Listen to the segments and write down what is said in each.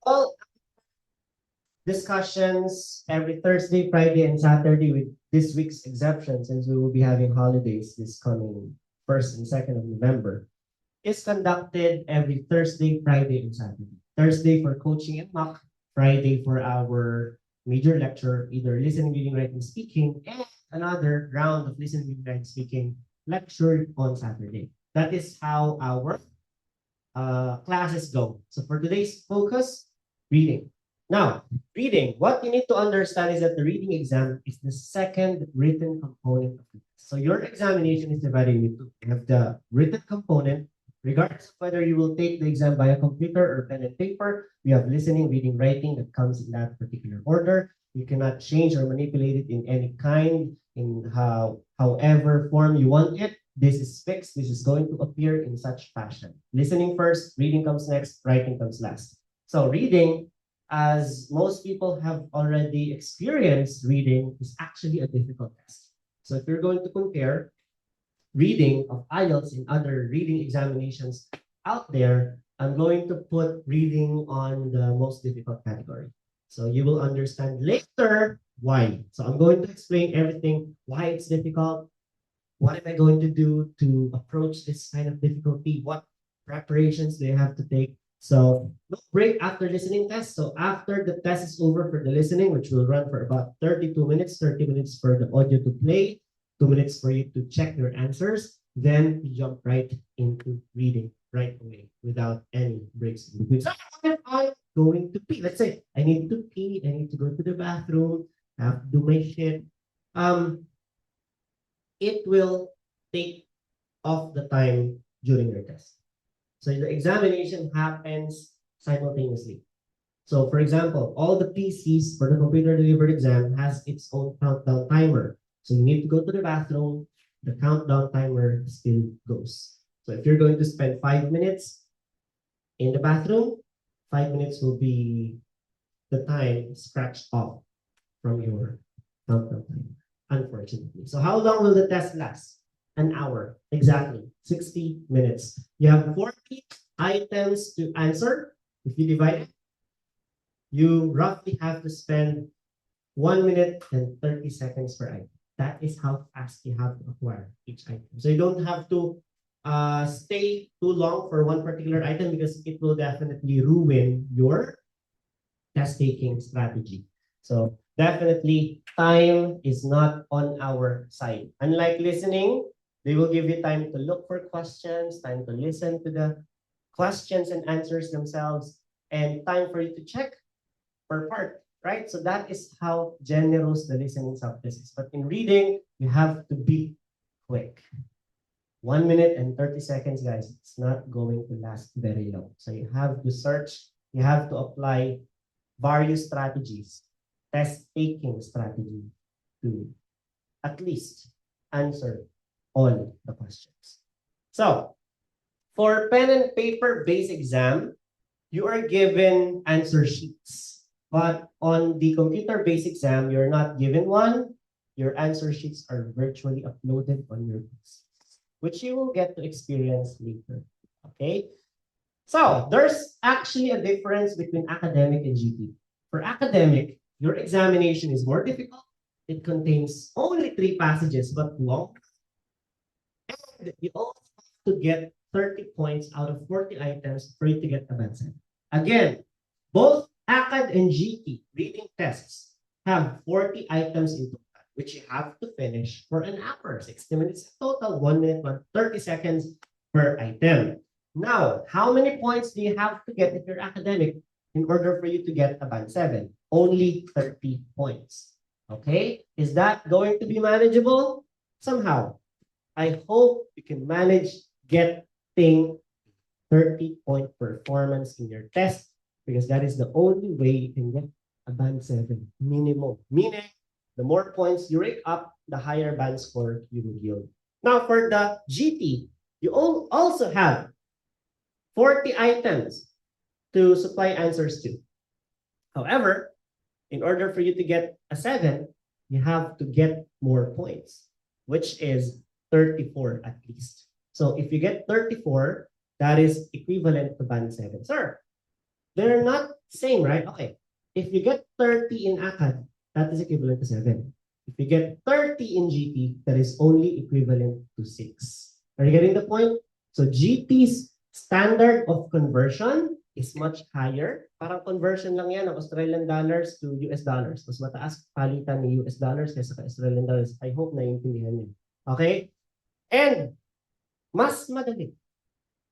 All discussions every Thursday, Friday, and Saturday, with this week's exception, since we will be having holidays this coming 1st and 2nd of November, is conducted every Thursday, Friday, and Saturday. Thursday for coaching and mock, Friday for our major lecture, either listening, reading, writing, speaking, and another round of listening, reading, writing, speaking lecture on Saturday. That is how our classes go. So for today's focus, reading. Now, reading, what you need to understand is that the reading exam is the second written component of the test. So your examination is divided into two. You have the written component, regardless of whether you will take the exam via computer or pen and paper. We have listening, reading, writing that comes in that particular order. You cannot change or manipulate it in any kind, in however form you want it. This is fixed. This is going to appear in such fashion. Listening first, reading comes next, writing comes last. So reading, as most people have already experienced reading, is actually a difficult test. So if you're going to compare reading of IELTS and other reading examinations out there, I'm going to put reading on the most difficult category. So you will understand later why. So I'm going to explain everything, why it's difficult, what am I going to do to approach this kind of difficulty? What preparations do I have to take? So no break after listening test. So after the test is over for the listening, which will run for about 32 minutes, 30 minutes for the audio to play, 2 minutes for you to check your answers, then you jump right into reading right away without any breaks in between. So I'm going to pee. Let's say I need to pee, I need to go to the bathroom, I have to do my shit. Um, it will take off the time during your test. So the examination happens simultaneously. So for example, all the PCs for the computer delivered exam has its own countdown timer. So you need to go to the bathroom, the countdown timer still goes. So if you're going to spend 5 minutes in the bathroom, 5 minutes will be the time scratched off from your countdown timer, unfortunately. So how long will the test last? An hour, exactly, 60 minutes. You have 40 items to answer. If you divide it, you roughly have to spend 1 minute and 30 seconds per item. That is how fast you have to acquire each item. So you don't have to stay too long for one particular item because it will definitely ruin your test taking strategy. So definitely time is not on our side. Unlike listening, they will give you time to look for questions, time to listen to the questions and answers themselves, and time for you to check per part, right? So that is how generous the listening subtest is. But in reading, you have to be quick. 1 minute and 30 seconds, guys. It's not going to last very long. So you have to search, you have to apply various strategies, test taking strategy to at least answer all the questions. So for pen and paper based exam, you are given answer sheets. But on the computer based exam, you're not given one. Your answer sheets are virtually uploaded on your PC, which you will get to experience later. Okay? So there's actually a difference between academic and GT. For academic, your examination is more difficult. It contains only 3 passages, but long. And you also have to get 30 points out of 40 items for you to get a band 7. Again, both ACAD and GT reading tests have 40 items in total, which you have to finish for an hour, 60 minutes total, 1 minute, 30 seconds per item. Now, how many points do you have to get if you're academic in order for you to get a band 7? Only 30 points. Okay? Is that going to be manageable? Somehow. I hope you can manage getting 30-point performance in your test because that is the only way you can get a band 7 minimum. Meaning, the more points you rake up, the higher band score you will yield. Now, for the GT, you also have 40 items to supply answers to. However, in order for you to get a 7, you have to get more points, which is 34 at least. So if you get 34, that is equivalent to band 7. Sir, They're not same, right? Okay. If you get 30 in ACAD, that is equivalent to 7. If you get 30 in GT, that is only equivalent to 6. Are you getting the point? So GT's standard of conversion is much higher. Parang conversion lang yan ng Australian dollars to US dollars. Mas mataas palitan ni US dollars kaysa ka Australian dollars. I hope naiintindihan niyo. Okay? And mas madali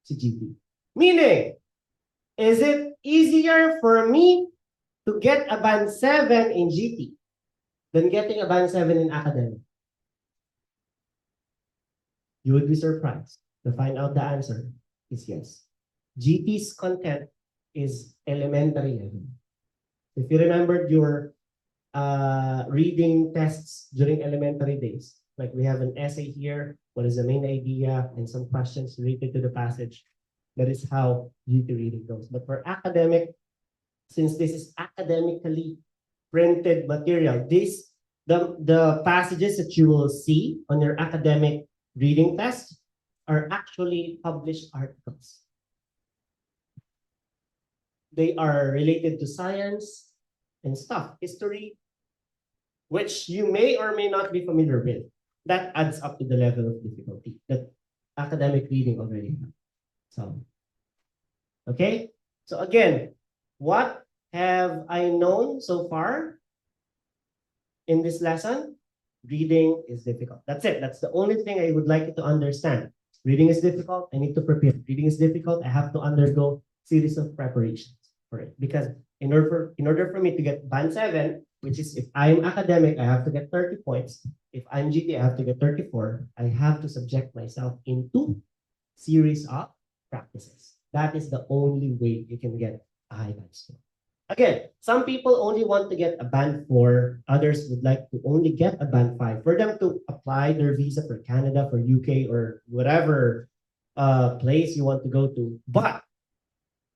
si GT. Meaning, is it easier for me to get a band 7 in GT than getting a band 7 in academic? You would be surprised to find out the answer is yes. GT's content is elementary level. If you remembered your reading tests during elementary days, like we have an essay here, what is the main idea, and some questions related to the passage. That is how GT reading goes. But for academic, since this is academically printed material, the passages that you will see on your academic reading test are actually published articles. They are related to science and stuff, history, which you may or may not be familiar with. That adds up to the level of difficulty that academic reading already has. So, okay. So again, what have I known so far in this lesson? Reading is difficult. That's it. That's the only thing I would like you to understand. Reading is difficult. I need to prepare. Reading is difficult. I have to undergo series of preparations for it. Because in order for me to get band 7, which is if I'm academic, I have to get 30 points. If I'm GT, I have to get 34. I have to subject myself into series of practices. That is the only way you can get a high band score. Again, some people only want to get a band 4. Others would like to only get a band 5 for them to apply their visa for Canada, for UK, or whatever place you want to go to. But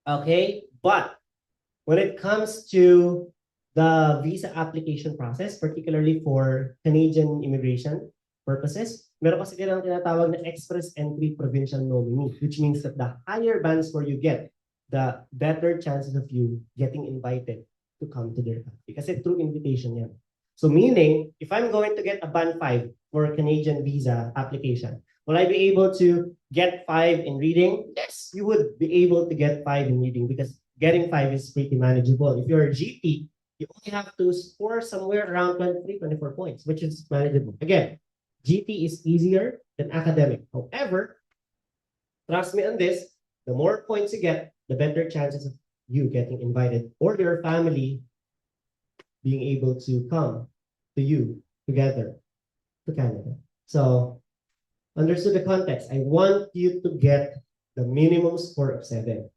when it comes to the visa application process, particularly for Canadian immigration purposes, meron kasi silang tinatawag na express entry provincial nominee, which means that the higher band score you get, the better chances of you getting invited to come to their country. Kasi through invitation yan. So meaning, if I'm going to get a band 5 for a Canadian visa application, will I be able to get 5 in reading? Yes, you would be able to get 5 in reading because getting 5 is pretty manageable. If you're a GT, you only have to score somewhere around 23, 24 points, which is manageable. Again, GT is easier than academic. However, trust me on this, the more points you get, the better chances of you getting invited or your family being able to come to you together to Canada. So, understood the context. I want you to get the minimum score of 7.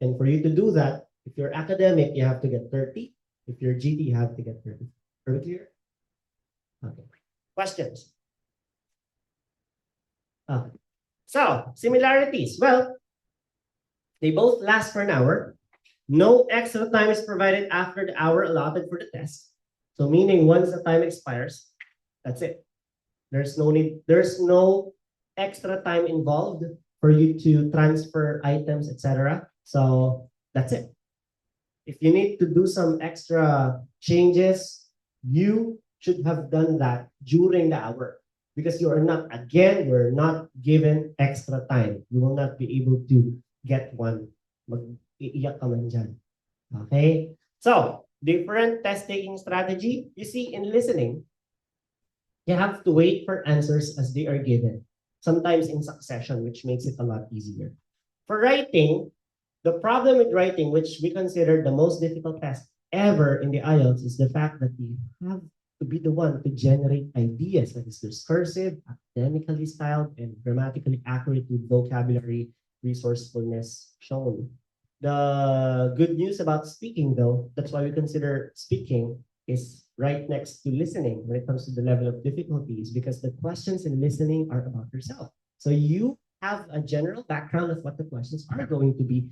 And for you to do that, if you're academic, you have to get 30. If you're GT, you have to get 30. Are we clear? Okay. Questions? Okay. So, similarities. Well, they both last for an hour. No extra time is provided after the hour allotted for the test. So meaning once the time expires, that's it. There's no extra time involved for you to transfer items, etc. So that's it. If you need to do some extra changes, you should have done that during the hour because you're not given extra time. You will not be able to get one. Mag-iiyak ka man dyan. Okay? So, different test-taking strategy. You see, in listening, you have to wait for answers as they are given, sometimes in succession, which makes it a lot easier. For writing, the problem with writing, which we consider the most difficult test ever in the IELTS, is the fact that you have to be the one to generate ideas that is discursive, academically styled, and grammatically accurate with vocabulary resourcefulness shown. The good news about speaking, though, that's why we consider speaking is right next to listening when it comes to the level of difficulties, because the questions in listening are about yourself. So you have a general background of what the questions are going to be.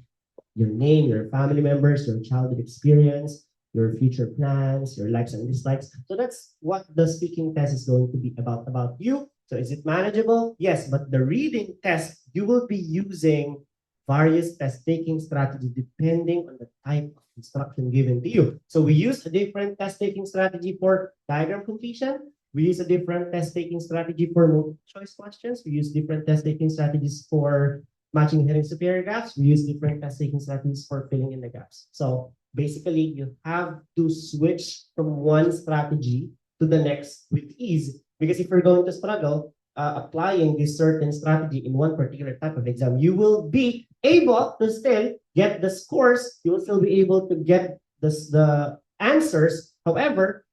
Your name, your family members, your childhood experience, your future plans, your likes and dislikes. So that's what the speaking test is going to be about you. So is it manageable? Yes, but the reading test, you will be using various test-taking strategy depending on the type of instruction given to you. So we use a different test-taking strategy for diagram completion. We use a different test-taking strategy for multiple choice questions. We use different test-taking strategies for matching hidden superior gaps. We use different test-taking strategies for filling in the gaps. So basically, you have to switch from one strategy to the next with ease. Because if you're going to struggle, applying this certain strategy in one particular type of exam, you will be able to still get the scores. You will still be able to get the answers. However,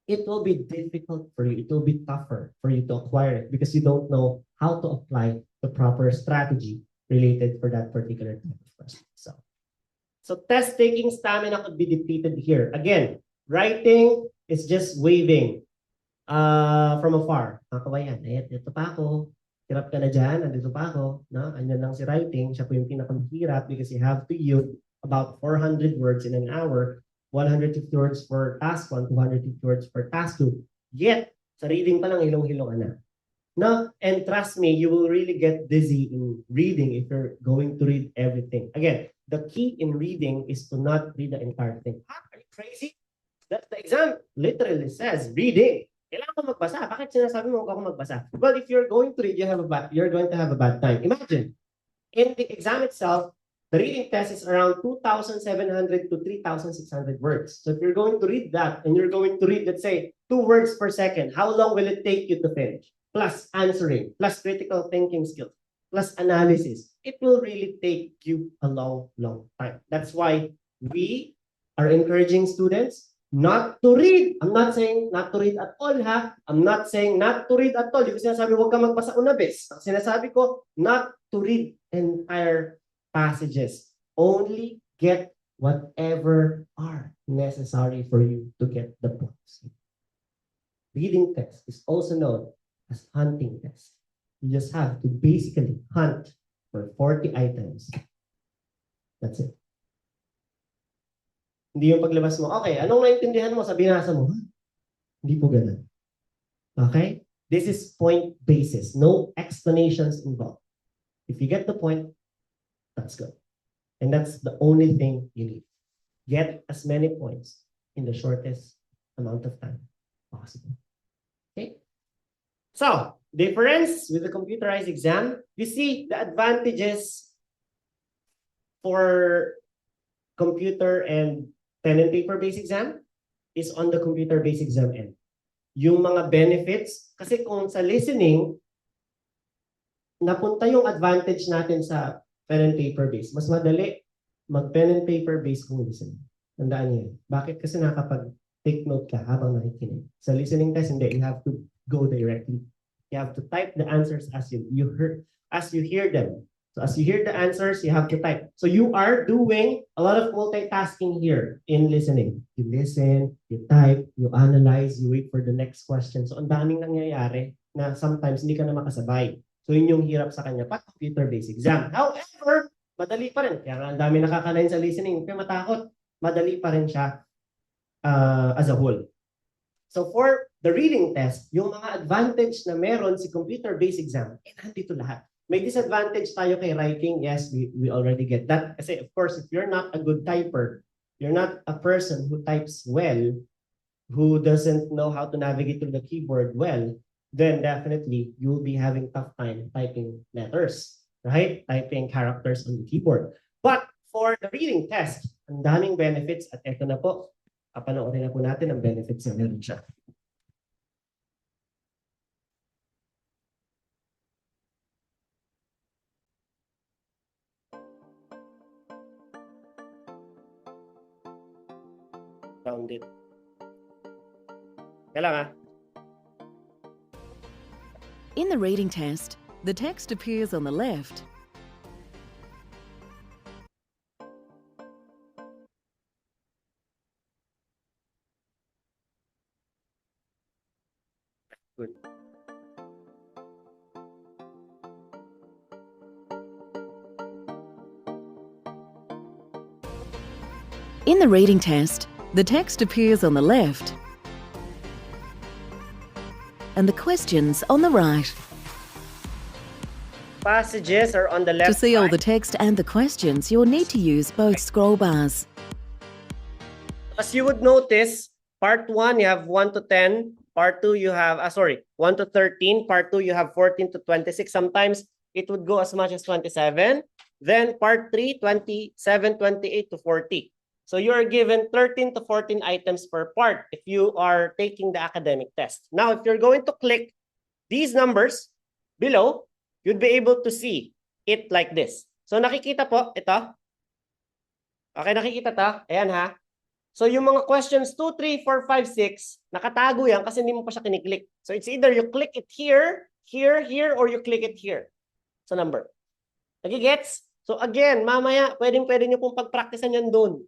it will be difficult for you. It will be tougher for you to acquire it because you don't know how to apply the proper strategy related for that particular type of question. So test-taking stamina could be depleted here. Again, writing is just waving from afar. Kawayan, ito pa ako. Hirap ka na dyan, nandito pa ako. No? Andyan lang si writing. Siya po yung pinakamahirap because you have to use about 400 words in an hour, 150 words for task 1, 250 words for task 2. Yet, sa reading pa lang, hilong-hilong ka na. No? And trust me, you will really get dizzy in reading if you're going to read everything. Again, the key in reading is to not read the entire thing. Are you crazy? That's the exam literally says reading. Kailangan ko magbasa. Bakit sinasabi mo huwag ako magbasa? Well, if you're going to read, you're going to have a bad time. Imagine, in the exam itself, the reading test is around 2,700 to 3,600 words. So if you're going to read that and you're going to read, let's say, 2 words per second, how long will it take you to finish? Plus answering, plus critical thinking skills, plus analysis. It will really take you a long, long time. That's why we are encouraging students not to read. I'm not saying not to read at all, ha? I'm not saying not to read at all. Hindi ko sinasabi, huwag ka magbasa unabis. Ang sinasabi ko, not to read entire passages. Only get whatever are necessary for you to get the points. Reading test is also known as hunting test. You just have to basically hunt for 40 items. That's it. Hindi yung paglabas mo, okay, anong naintindihan mo sa binasa mo? Hindi po ganun. Okay? This is point basis. No explanations involved. If you get the point, that's good. And that's the only thing you need. Get as many points in the shortest amount of time possible. Okay? So, difference with the computerized exam, you see the advantages for computer and pen and paper-based exam is on the computer-based exam end. Yung mga benefits, kasi kung sa listening, napunta yung advantage natin sa pen and paper-based. Mas madali mag-pen and paper-based kung listening. Tandaan niyo yun. Bakit? Kasi nakapag-take note ka habang nakikinig. Sa listening test, hindi. You have to go directly. You have to type the answers as you hear them. So as you hear the answers, you have to type. So you are doing a lot of multitasking here in listening. You listen, you type, you analyze, you wait for the next question. So ang daming nangyayari na sometimes hindi ka na makasabay. So yun yung hirap sa kanya pag computer-based exam. However, madali pa rin. Kaya ang dami nakakanayin sa listening. Kaya matakot, madali pa rin siya as a whole. So for the reading test, yung mga advantage na meron si computer-based exam, nandito lahat. May disadvantage tayo kay writing. Yes, we already get that. Kasi of course, if you're not a good typer, you're not a person who types well, who doesn't know how to navigate through the keyboard well, then definitely you'll be having tough time typing letters, right? Typing characters on the keyboard. But for the reading test, ang daming benefits at eto na po, panoorin na po natin ang benefits na meron siya. Found it. Kailangan. In the reading test, the text appears on the left. Good. In the reading test, the text appears on the left and the questions on the right. passages are on the left To see all side. the text and the questions, you'll need to use both scroll bars. As you would notice, part 1, you have 1 to 10. Part 2, you have, 1 to 13. Part 2, you have 14 to 26. Sometimes it would go as much as 27. Then part 3, 27, 28 to 40. So you are given 13 to 14 items per part if you are taking the academic test. Now, if you're going to click these numbers below, you'd be able to see it like this. So nakikita po, ito. Okay, nakikita to? Ayan ha. So yung mga questions 2, 3, 4, 5, 6, nakatago yan kasi hindi mo pa siya kiniklik. So it's either you click it here, here, here, or you click it here sa number. Nagigets? So again, mamaya, pwede nyo pong pagpraktisan yan doon.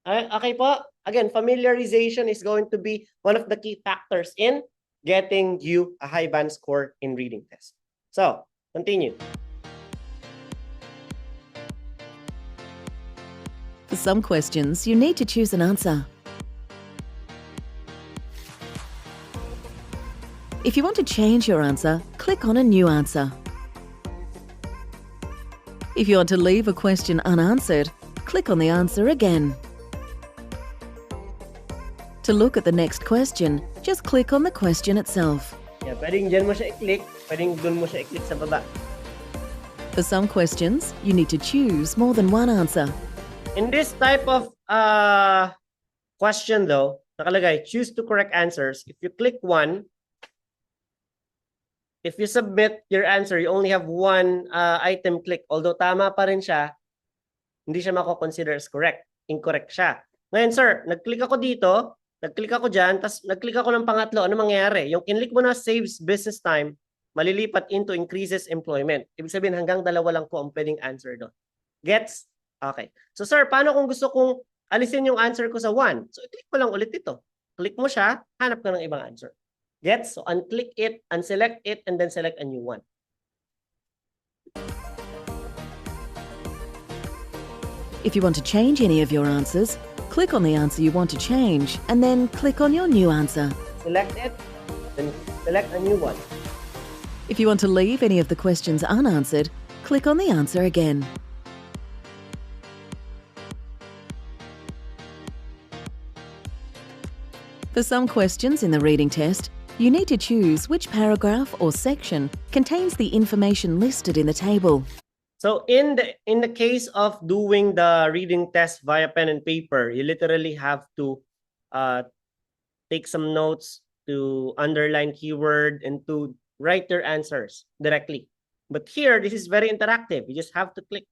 Okay po? Again, familiarization is going to be one of the key factors in getting you a high band score in reading test. So, continue. For some questions, you need to choose an answer. If you want to change your answer, click on a new answer. If you want to leave a question unanswered, click on the answer again. To look at the next question, just click on the question itself. Yeah, pwedeng dyan mo siya i-click, pwedeng dun mo siya i-click sa baba. For some questions, you need to choose more than one answer. In this type of question though, nakalagay, choose two correct answers. If you click one, if you submit your answer, you only have one item click. Although tama pa rin siya, hindi siya mako-consider as correct. Incorrect siya. Ngayon sir, nag-click ako dito, nag-click ako dyan, tapos nag-click ako ng pangatlo. Ano mangyayari? Yung kinlik mo na saves business time, malilipat into increases employment. Ibig sabihin hanggang 2 lang po ang pwedeng answer doon. Gets? Okay. So sir, paano kung gusto kong alisin yung answer ko sa 1? So i-click mo lang ulit ito. Click mo siya, hanap ka ng ibang answer. Gets? So unclick it, unselect it, and then select a new one. If you want to change any of your answers, click on the answer you want to change and then click on your new answer. Select it, then select a new one. If you want to leave any of the questions unanswered, click on the answer again. For some questions in the reading test, you need to choose which paragraph or section contains the information listed in the table. So in the case of doing the reading test via pen and paper, you literally have to take some notes, to underline keyword, and to write your answers directly. But here, this is very interactive. You just have to click.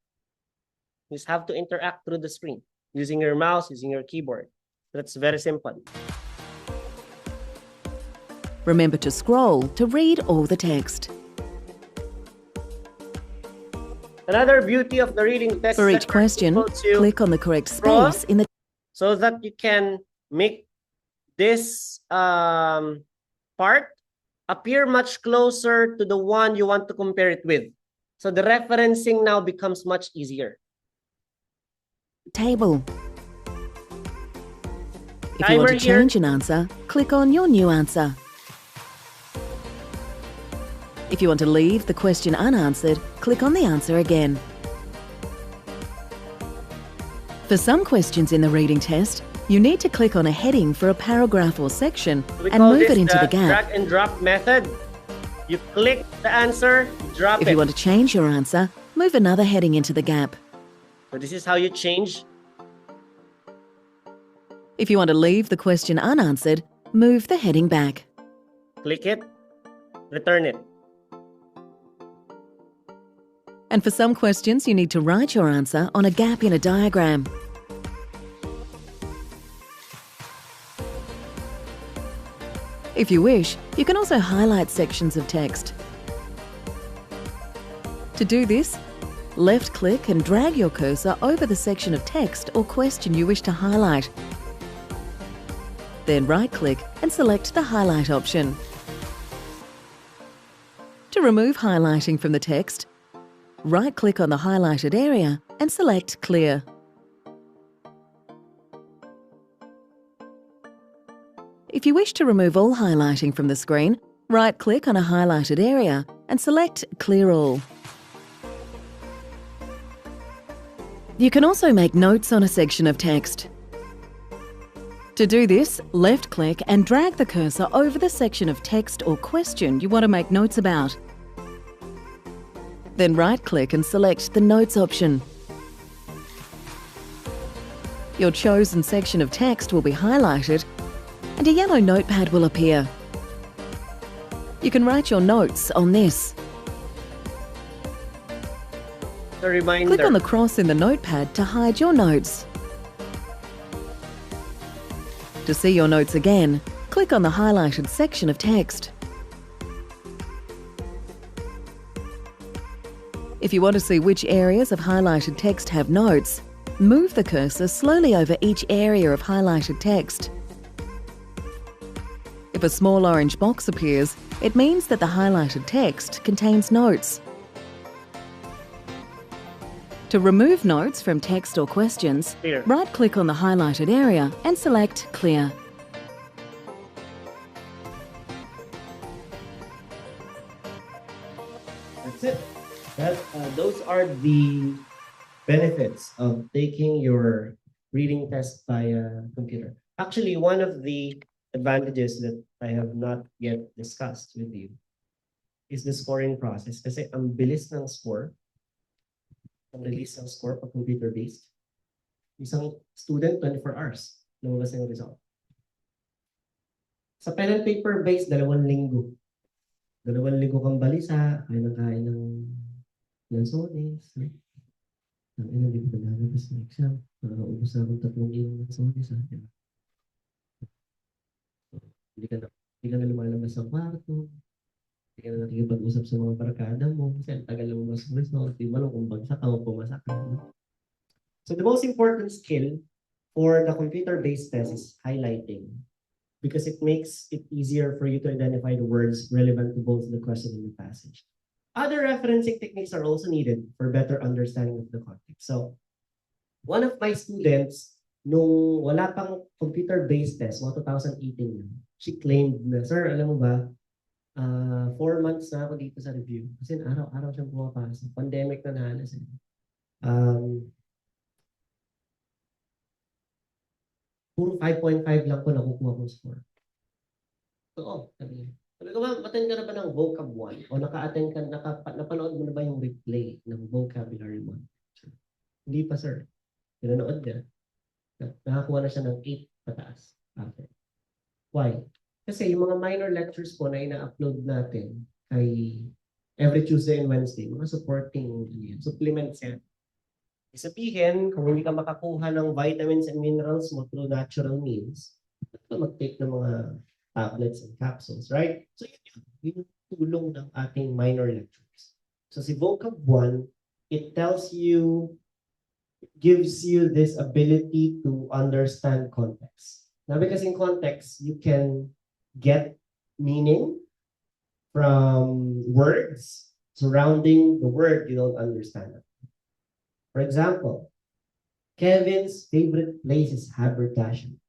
You just have to interact through the screen using your mouse, using your keyboard. That's very simple. Remember to scroll to read all the text. Another beauty of the reading test For is each that you're question, able to click on the correct scroll space in the so that you can make this part appear much closer to the one you want to compare it with. So the referencing now becomes much easier. table. If you Timer want to here. change an answer, click on your new answer. If you want to leave the question unanswered, click on the answer again. For some questions in the reading test, you need to click on a heading for a paragraph or section We and call move this it into the gap. drag and drop method. You click the answer, you drop If it. you want to change your answer, move another heading into the gap. So this is how you change. If you want to leave the question unanswered, move the heading back. Click it, return it. And for some questions, you need to write your answer on a gap in a diagram. If you wish, you can also highlight sections of text. To do this, left-click and drag your cursor over the section of text or question you wish to highlight. Then right-click and select the highlight option. To remove highlighting from the text, right-click on the highlighted area and select Clear. If you wish to remove all highlighting from the screen, right-click on a highlighted area and select Clear All. You can also make notes on a section of text. To do this, left-click and drag the cursor over the section of text or question you want to make notes about. Then right-click and select the Notes option. Your chosen section of text will be highlighted and a yellow notepad will appear. You can write your notes on this. A reminder. Click on the cross in the notepad to hide your notes. To see your notes again, click on the highlighted section of text. If you want to see which areas of highlighted text have notes, move the cursor slowly over each area of highlighted text. If a small orange box appears, it means that the highlighted text contains notes. To remove notes from text or questions, Clear. right-click on the highlighted area and select Clear. That's it. Those are the benefits of taking your reading test via computer. Actually, one of the advantages that I have not yet discussed with you is the scoring process. Kasi ang bilis ng score, ang release ng score pag computer-based. Isang student, 24 hours, lumabas na yung result. Sa pen and paper-based, 2 linggo. 2 linggo kang balisa, kain ng lansones. Ang ina, hindi ko lalabas ng exam. Ubus na akong 3 ilong lansones. Diba? Hindi ka na lumalabas ng kwarto. Hindi ka na nakikipag-usap sa mga barkada mo. Kasi ang tagal mo mas result. Di ba kung bagsak ka o pumasak ka. So the most important skill for the computer-based test is highlighting, because it makes it easier for you to identify the words relevant to both the question and the passage. Other referencing techniques are also needed for better understanding of the context. So, one of my students, nung wala pang computer-based test, mga 2018 yun, she claimed na, "Sir, alam mo ba, 4 months na ako dito sa review." Kasi araw-araw siyang pumapasok. Pandemic na halos. Puro 5.5 lang ko nakukuha kong score. Oo, sabi niya. Sabi ko, "Ma'am, attend ka na ba ng vocab 1? O naka-attend ka, napanood mo na ba yung replay ng vocabulary 1? Hindi pa, sir. Pinanood niya. Nakakuha na siya ng 8 pataas. Okay. Why? Kasi yung mga minor lectures po na ina-upload natin ay every Tuesday and Wednesday, mga supporting supplements yan. Sabihin, kung hindi ka makakuha ng vitamins and minerals mo through natural means, mag-take ng mga tablets and capsules, right? So yun yung tulong ng ating minor lectures. So si Vocab 1, it gives you this ability to understand context. Now, because in context, you can get meaning from words surrounding the word you don't understand. For example, Kevin's favorite place is haberdashery.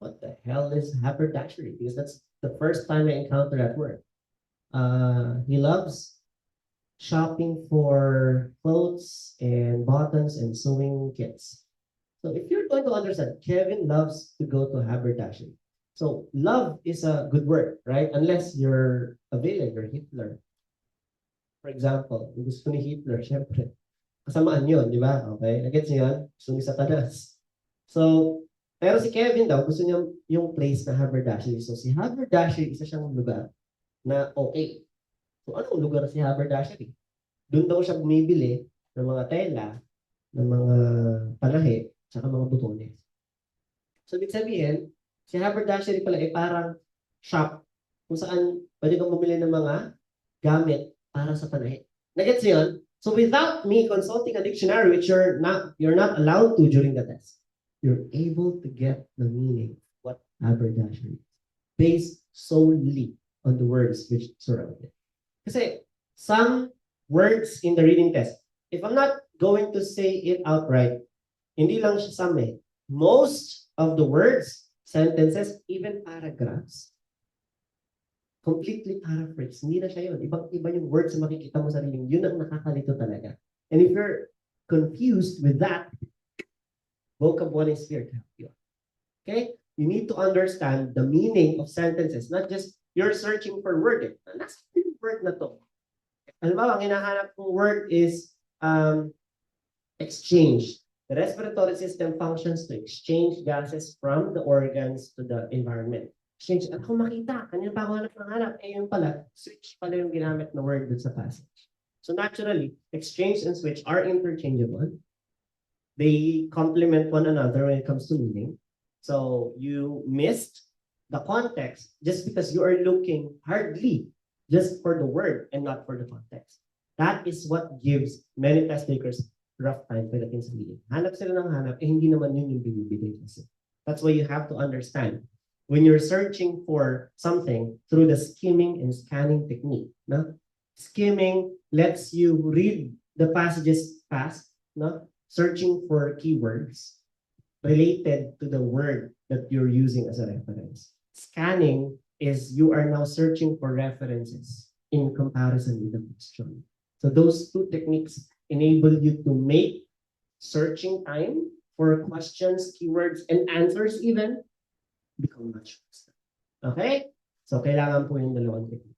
What the hell is haberdashery? Because that's the first time I encountered that word. He loves shopping for clothes and buttons and sewing kits. So if you're going to understand, Kevin loves to go to haberdashery. So love is a good word, right? Unless you're a villain, you're Hitler. For example, gusto ni Hitler, syempre. Kasamaan yun, di ba? Okay? Nagets niyo yun? Gusto ni Satanas. So, pero si Kevin daw, gusto niya yung place na haberdashery. So, si haberdashery, isa siyang lugar na okay. So, anong lugar si haberdashery? Doon daw siya bumibili ng mga tela, ng mga panahe, saka mga butones. So, ibig sabihin, si haberdashery pala ay parang shop kung saan pwede kang bumili ng mga gamit para sa panahe. Nagets niyo yun? So without me consulting a dictionary, which you're not allowed to during the test, you're able to get the meaning of what haberdashery is based solely on the words which surround it. Kasi some words in the reading test, if I'm not going to say it outright, hindi lang siya some eh. Most of the words, sentences, even paragraphs, completely paraphrase. Hindi na siya yun. Ibang-iba yung words na makikita mo sa reading. Yun ang nakakalito talaga. And if you're confused with that, vocab 1 is here to help you. Okay? You need to understand the meaning of sentences, not just you're searching for word. Nasa yung word na to. Halimbawa, ang hinahanap kong word is exchange. The respiratory system functions to exchange gases from the organs to the environment. Exchange, at kung makita, kanina pa ako hanap, yun pala, switch pala yung ginamit na word dun sa passage. So naturally, exchange and switch are interchangeable. They complement one another when it comes to meaning. So you missed the context just because you are looking hardly just for the word and not for the context. That is what gives many test takers rough time pagdating sa meaning. Hanap sila ng hanap, hindi naman yun yung binibigay kasi. That's why you have to understand. When you're searching for something through the skimming and scanning technique, no? Skimming lets you read the passages fast, no? Searching for keywords related to the word that you're using as a reference. Scanning is you are now searching for references in comparison with the question. So those two techniques enable you to make searching time for questions, keywords, and answers even become much faster. Okay? So kailangan po yung dalawang technique.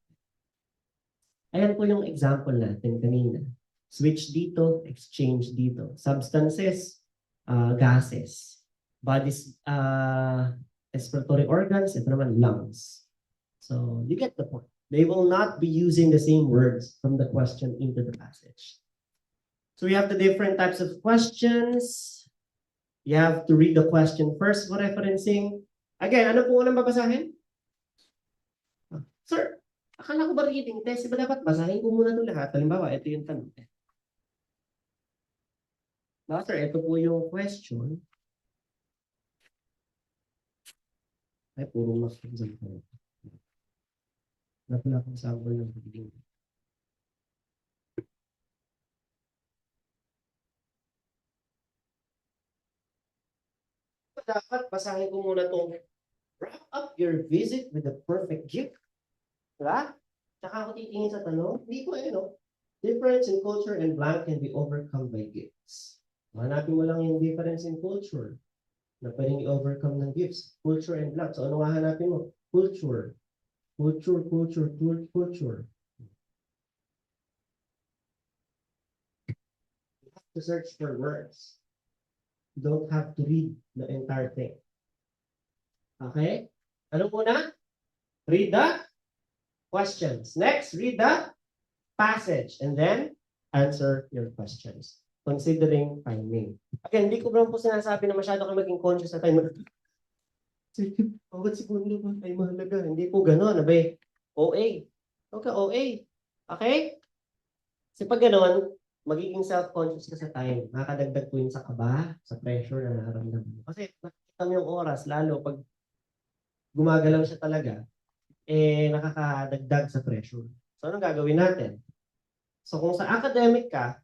Ayan po yung example natin kanina. Switch dito, exchange dito. Substances, gases. Bodies, respiratory organs, ito naman lungs. So you get the point. They will not be using the same words from the question into the passage. So we have the different types of questions. You have to read the question first for referencing. Again, ano po unang babasahin? Sir, akala ko ba reading test? Iba dapat basahin ko muna ito lahat. Halimbawa, ito yung tanong. Sir, ito po yung question. Ay, puro mas example. Wala akong sample ng reading. Dapat basahin ko muna itong wrap up your visit with a perfect gift. Diba? Tsaka ako titingin sa tanong, hindi ko difference in culture and blank can be overcome by gifts. Hanapin mo lang yung difference in culture na pwedeng i-overcome ng gifts. Culture and blank. So ano nga hanapin mo? Culture. Culture. You have to search for words. You don't have to read the entire thing. Okay? Ano muna? Read the questions. Next, read the passage. And then, answer your questions. Considering timing. Again, hindi ko po sinasabi na masyado kayo maging conscious sa time. Bawat segundo ba ay mahalaga? Hindi po gano'n. Abay, OA. Okay, OA. Okay? Kasi pag gano'n, magiging self-conscious ka sa time. Nakakadagdag po yun sa kaba, sa pressure na nararamdaman mo. Kasi nakikita mo yung oras, lalo pag gumagalaw siya talaga, nakakadagdag sa pressure. So, anong gagawin natin? So, kung sa academic ka,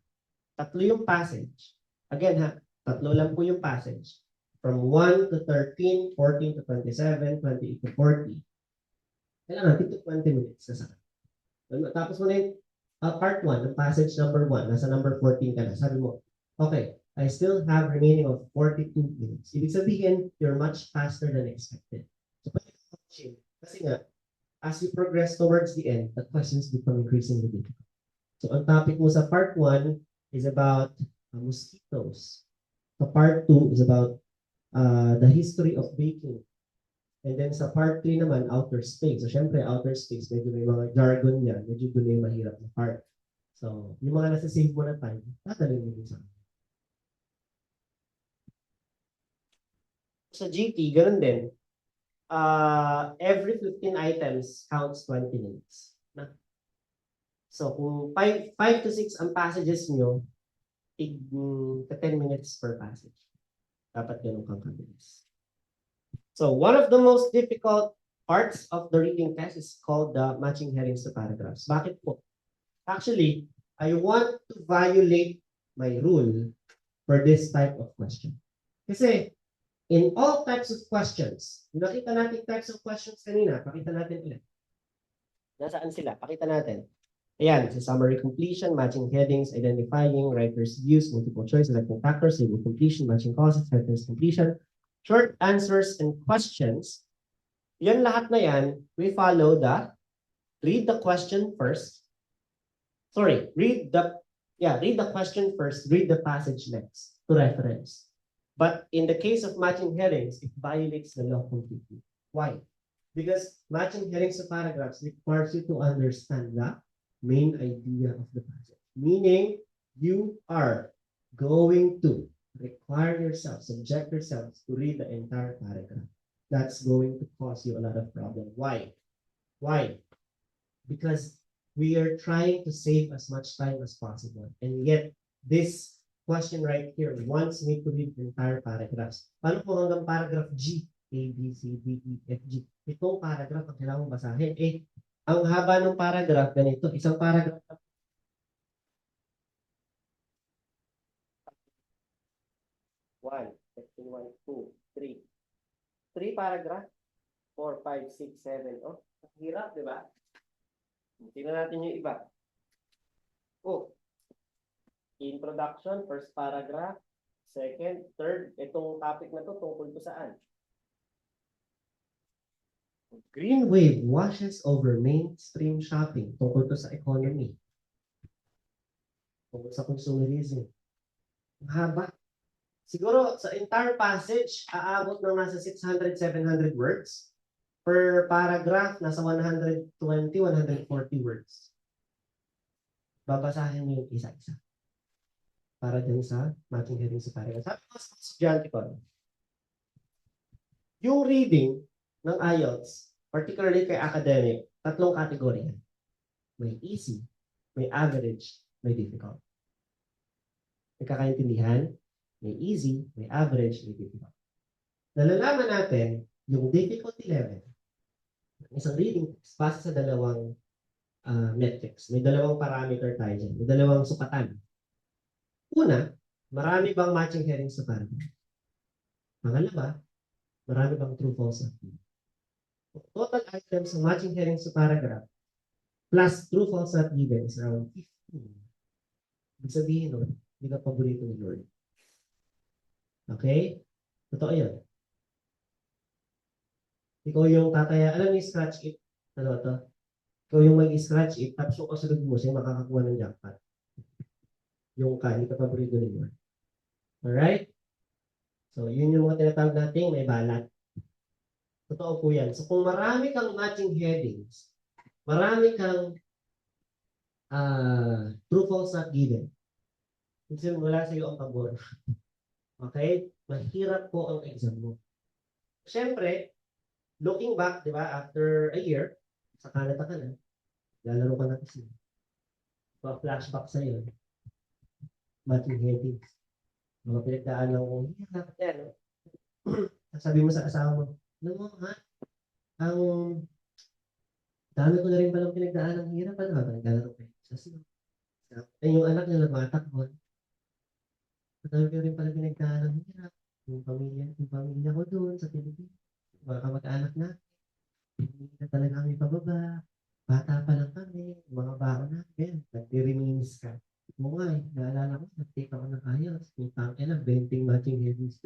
3 yung passage. Again tatlo lang po yung passage. From 1 to 13, 14 to 27, 28 to 40. Kailangan 15 to 20 minutes na sa tapos mo na yung part 1, the passage number 1, nasa number 14 ka na. Sabi mo, okay, I still have remaining of 42 minutes. Ibig sabihin, you're much faster than expected. So, kasi nga, as you progress towards the end, the questions become increasingly difficult. So, ang topic mo sa part 1 is about mosquitoes. So, part 2 is about the history of baking. And then sa part 3 naman, outer space. So, syempre, outer space, medyo may mga jargon niya. Medyo doon yung mahirap na part. So, yung mga nasa save mo na time, dadalhin mo din sa akin. Sa GT, ganun din. Every 15 items counts 20 minutes. So, kung 5 to 6 ang passages nyo, 10 minutes per passage. Dapat ganun kang kabilis. So, one of the most difficult parts of the reading test is called the matching headings to paragraphs. Bakit po? Actually, I want to violate my rule for this type of question. Kasi, in all types of questions, nakita natin types of questions kanina, pakita natin ulit. Nasaan sila? Pakita natin. Ayan, sa summary completion, matching headings, identifying writer's views, multiple choice, selecting factors, table completion, matching causes, sentence completion, short answers and questions. Yan lahat na yan, we follow the read the question first. Sorry, read the question first, read the passage next to reference. But in the case of matching headings, it violates the law completely. Why? Because matching headings to paragraphs requires you to understand the main idea of the passage. Meaning, you are going to require yourself, subject yourself to read the entire paragraph. That's going to cause you a lot of problem. Why? Why? Because we are trying to save as much time as possible. And yet, this question right here wants me to read the entire paragraphs. Paano kung hanggang paragraph G? A, B, C, D, E, F, G. Itong paragraph ang kailangan basahin. Ang haba ng paragraph, ganito. Isang paragraph. 1, 1, 2, 3. 3 paragraph. 4, 5, 6, 7. Oh, hirap, di ba? Tingnan natin yung iba. Oh, introduction, first paragraph, second, third. Itong topic na to tungkol to saan? Green wave washes over mainstream shopping. Tungkol to sa economy. Tungkol sa consumerism. Ang haba. Siguro sa entire passage, aabot ng nasa 600, 700 words. Per paragraph, nasa 120, 140 words. Babasahin niyo yung isa-isa. Para din sa matching heading sa paragraph. Sabi ko sa estudyante ko, yung reading ng IELTS, particularly kay academic, 3 category yan. May easy, may average, may difficult. Nagkakaintindihan? May easy, may average, may difficult. Nalalaman natin yung difficulty level ng isang reading text base sa dalawang metrics. May dalawang parameter tayo dyan. May dalawang sukatan. Una, marami bang matching headings sa paragraph? Pangalawa, marami bang true false na field? Total items sa matching headings sa paragraph plus true false not given is around 15. Ibig sabihin nun, hindi ka paborito ni Lord. Okay? Totoo yun. Ikaw yung tataya, alam niyo scratch it. Ano to? Ikaw yung mag-scratch it, tapos yung kasunod mo siya makakakuha ng jackpot. Yung hindi ka paborito ni Lord. Alright? So, yun yung mga tinatawag natin, may balat. Totoo po yan. So, kung marami kang matching headings, marami kang true false not given, kasi wala sa iyo ang pabor. Okay? Mahirap po ang exam mo. Siyempre, looking back, di ba, after a year, sa Canada ka na, lalaro ka na kasi. Flashback sa iyo. Matching headings. Mga pinagdaan ng hirap yan. Sabi mo sa asawa mo, alam mo ha, ang dami ko na rin palang pinagdaan ng hirap. Ano ba? Naglalaro kayo. Kasi, yung anak niya nagmatakbo. Dami ko rin palang pinagdaan ng hirap. Yung pamilya ko doon sa Pilipinas. Mga kamag-anak na. Hindi na talaga kami pababa. Bata pa lang kami. Mga baon natin. Nag-reminis ka. Oo nga eh. Naalala ko, nag-take ako ng ayos. Yung tangke na, 20 matching headings.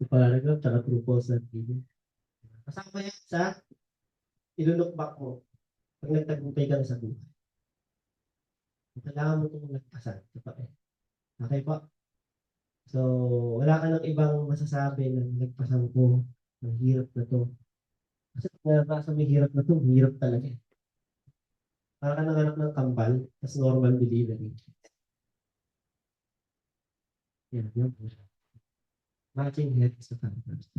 Yung paragraph, tsaka true false na given. Kasama yan sa ilulok back mo pag nagtagumpay ka na sa buhay. Kailangan mo itong nagpasan. Okay po? So, wala ka ng ibang masasabi na nagpasan ko. Ang hirap na to. Kasi kung nabasa may hirap na to, hirap talaga eh. Para ka nanganak ng kambal, tas normal delivery. Yan po siya. Matching headings sa paragraphs.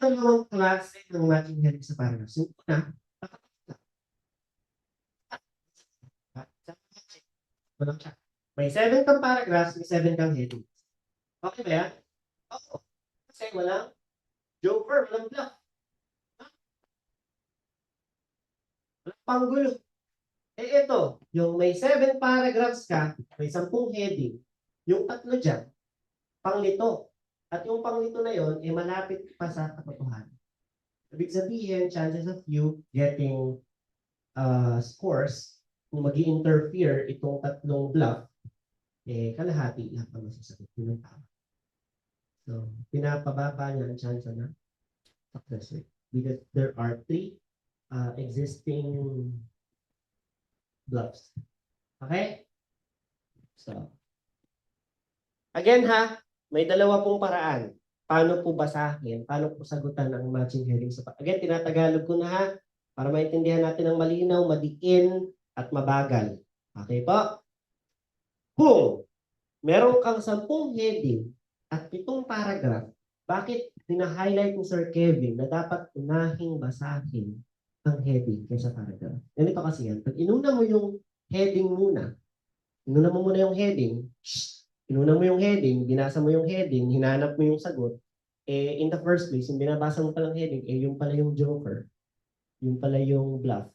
Dalawang klase ng matching headings sa paragraphs. Yung una, may 7 kang paragraphs, may 7 kang headings. Okay ba yan? Oo. Kasi walang joker, walang bluff. Walang panggulo. Ito, yung may 7 paragraphs ka, may 10 heading, yung 3 dyan, panglito. At yung panglito na yon malapit pa sa katotohanan. Ibig sabihin, chances of you getting scores kung mag-interfere itong tatlong bluff, kalahati lang ang masasagot ng tama. So, pinapababa niya ang chance na success rate because there are 3 existing bluffs. Okay? So, again ha, may dalawa pong paraan. Paano po basahin? Paano po sagutan ang matching heading? So, again, tinatagalog ko na ha, para maintindihan natin ang malinaw, madiin, at mabagal. Okay po? Kung meron kang 10 heading at 7 paragraph, bakit hina-highlight ni Sir Kevin na dapat unahing basahin ang heading kaysa paragraph? Ganito kasi yan. Pag inuna mo yung heading muna, inuna mo muna yung heading, inuna mo yung heading, binasa mo yung heading, hinanap mo yung sagot, in the first place, yung binabasa mo palang heading, yung pala yung joker, yung pala yung bluff,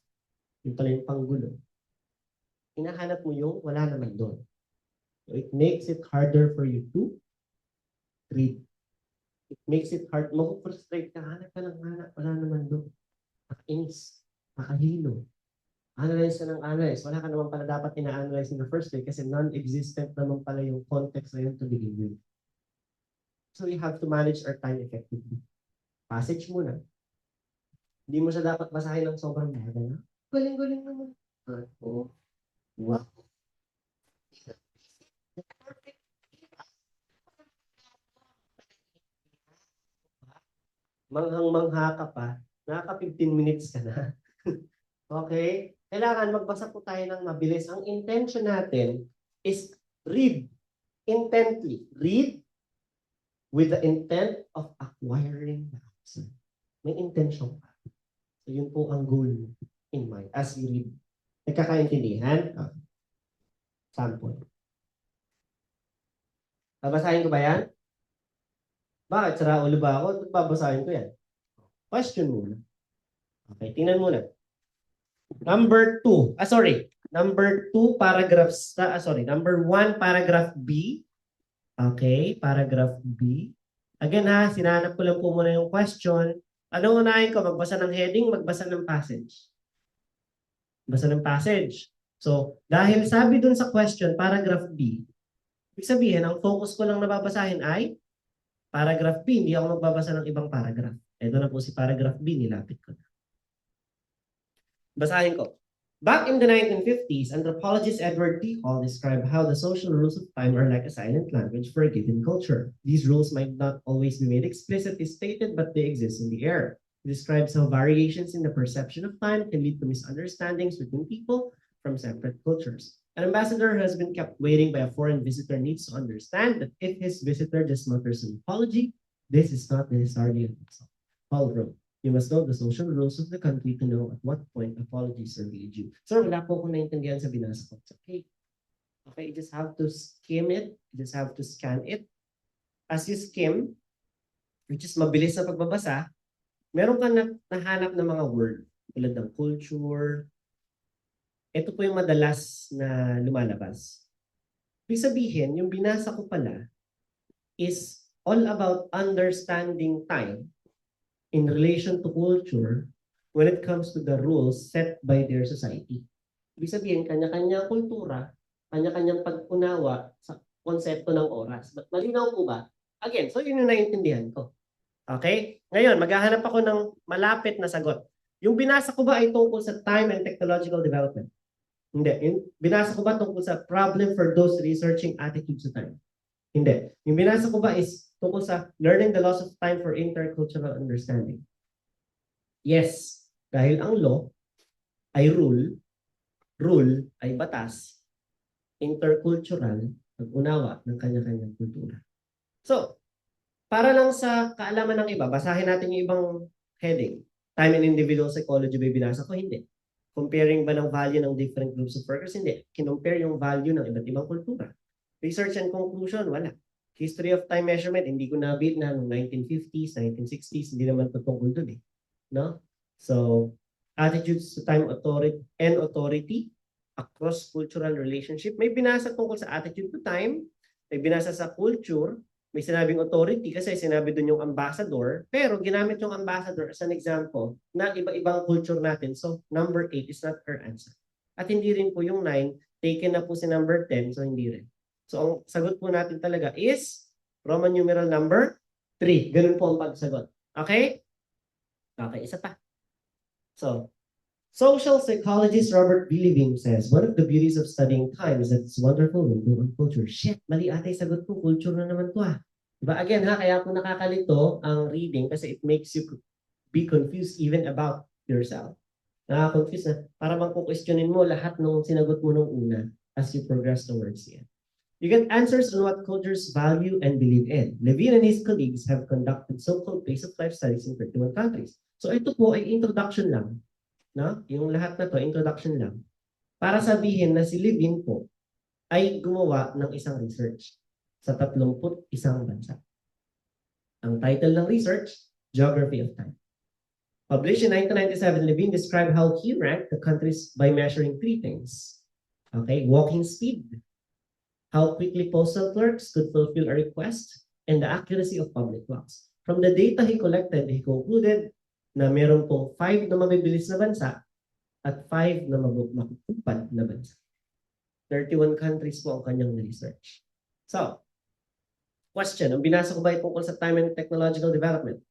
yung pala yung panggulo. Hinahanap mo yung wala naman doon. So it makes it harder for you to read. It makes it hard. Mag-frustrate ka. Hanap ka ng hanap. Wala naman doon. Nakainis. Nakahilo. Analyze ka ng analyze. Wala ka naman pala dapat ina-analyze in the first place kasi non-existent naman pala yung context na yun to begin with. So we have to manage our time effectively. Passage muna. Hindi mo siya dapat basahin ng sobrang bagal na. Galing-galing naman. Oo. Wow. Manghang-mangha ka pa, nakaka 15 minutes ka na. Okay? Kailangan magbasa po tayo ng mabilis. Ang intention natin is read intently. Read with the intent of acquiring the answer. May intention pa. So yun po ang goal in mind as you read. Nagkakaintindihan? Okay. Sample. Babasahin ko ba yan? Bakit? Sira ulo ba ako? Babasahin ko yan. Question muna. Okay, tingnan muna. Number 2. Number 2, paragraphs. Number 1, paragraph B. Okay, paragraph B. Again ha, sinanap ko lang po muna yung question. Anong unahin ko? Magbasa ng heading, magbasa ng passage. Magbasa ng passage. So, dahil sabi dun sa question, paragraph B, ibig sabihin, ang focus ko lang nababasahin ay paragraph B. Hindi ako magbabasa ng ibang paragraph. Ito na po si paragraph B, nilapit ko na. Basahin ko. Back in the 1950s, anthropologist Edward T. Hall described how the social rules of time are like a silent language for a given culture. These rules might not always be made explicitly stated, but they exist in the air. He describes how variations in the perception of time can lead to misunderstandings between people from separate cultures. An ambassador who has been kept waiting by a foreign visitor needs to understand that if his visitor just mutters an apology, this is not necessarily an insult. Hall wrote, you must know the social rules of the country to know at what point apologies are really due. Sir, wala po akong naintindihan sa binasa ko. Okay. Okay, you just have to skim it. You just have to scan it. As you skim, which is mabilis na pagbabasa, meron ka nahanap na mga word tulad ng culture. Ito po yung madalas na lumalabas. Ibig sabihin, yung binasa ko pala is all about understanding time in relation to culture when it comes to the rules set by their society. Ibig sabihin, kanya-kanyang kultura, kanya-kanyang pag-unawa sa konsepto ng oras. But malinaw po ba? Again, so yun yung naiintindihan ko. Okay? Ngayon, maghahanap ako ng malapit na sagot. Yung binasa ko ba ay tungkol sa time and technological development? Hindi. Yung binasa ko ba tungkol sa problem for those researching attitudes to time? Hindi. Yung binasa ko ba is tungkol sa learning the laws of time for intercultural understanding? Yes. Dahil ang law ay rule ay batas, intercultural, pag-unawa ng kanya-kanyang kultura. So, para lang sa kaalaman ng iba, basahin natin yung ibang heading. Time and individual psychology ba binasa ko? Hindi. Comparing ba ng value ng different groups of workers? Hindi. Kinompare yung value ng iba't ibang kultura. Research and conclusion, wala. History of time measurement, hindi ko na-build na noong 1950s, 1960s, hindi naman tutungkol doon eh. No? So, attitudes to time authority across cultural relationship. May binasa tungkol sa attitude to time, may binasa sa culture, may sinabing authority kasi sinabi doon yung ambassador, pero ginamit yung ambassador as an example na iba-ibang culture natin. So, number 8 is not her answer. At hindi rin po yung 9, taken na po si number 10, so hindi rin. So ang sagot po natin talaga is Roman numeral number 3. Ganun po ang pagsagot. Okay? Okay, isa pa. So, social psychologist Robert B. Levine says, one of the beauties of studying time is that it's wonderful window on culture. Shit, mali ate, sagot ko, culture na naman to ah. Diba? Again ha, kaya po nakakalito ang reading kasi it makes you be confused even about yourself. Nakaka-confuse na. Para bang kukwestiyonin mo lahat ng sinagot mo nung una as you progress towards the end. You get answers on what cultures value and believe in. Levine and his colleagues have conducted so-called pace of life studies in 31 countries. So ito po ay introduction lang. No? Yung lahat na to, introduction lang. Para sabihin na si Levine po ay gumawa ng isang research sa 31 bansa. Ang title ng research, Geography of Time. Published in 1997, Levine described how he ranked the countries by measuring 3 things. Okay, walking speed, how quickly postal clerks could fulfill a request, and the accuracy of public clocks. From the data he collected, he concluded na meron pong 5 na mabibilis na bansa at 5 na makupad na bansa. 31 countries po ang kanyang research. So, question, ang binasa ko ba tungkol sa time and technological development?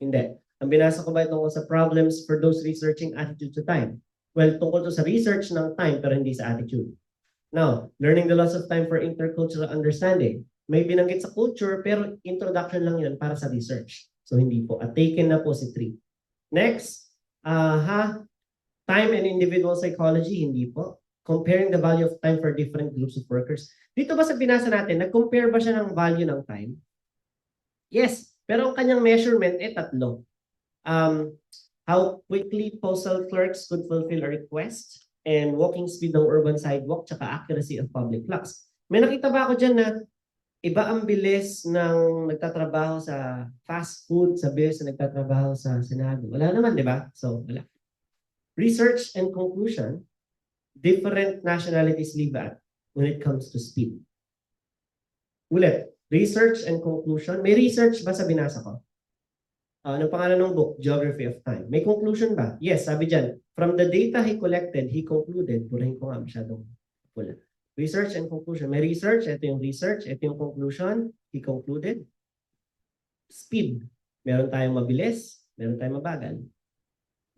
Hindi. Ang binasa ko ba tungkol sa problems for those researching attitude to time? Well, tungkol to sa research ng time pero hindi sa attitude. Now, learning the laws of time for intercultural understanding. May binanggit sa culture pero introduction lang yan para sa research. So hindi po. At taken na po si 3. Next, time and individual psychology, hindi po. Comparing the value of time for different groups of workers. Dito ba sa binasa natin, nag-compare ba siya ng value ng time? Yes, pero ang kanyang measurement ay 3. How quickly postal clerks could fulfill a request, and walking speed ng urban sidewalk, tsaka accuracy of public clocks. May nakita ba ako dyan na iba ang bilis ng nagtatrabaho sa fast food sa bilis na nagtatrabaho sa Senado? Wala naman, di ba? So, wala. Research and conclusion, different nationalities live at when it comes to speed. Ulit, research and conclusion. May research ba sa binasa ko? Anong pangalan ng book? Geography of Time. May conclusion ba? Yes, sabi dyan. From the data he collected, he concluded. Purahin ko nga masyadong pula. Research and conclusion. May research. Ito yung research. Ito yung conclusion. He concluded. Speed. Meron tayong mabilis. Meron tayong mabagal.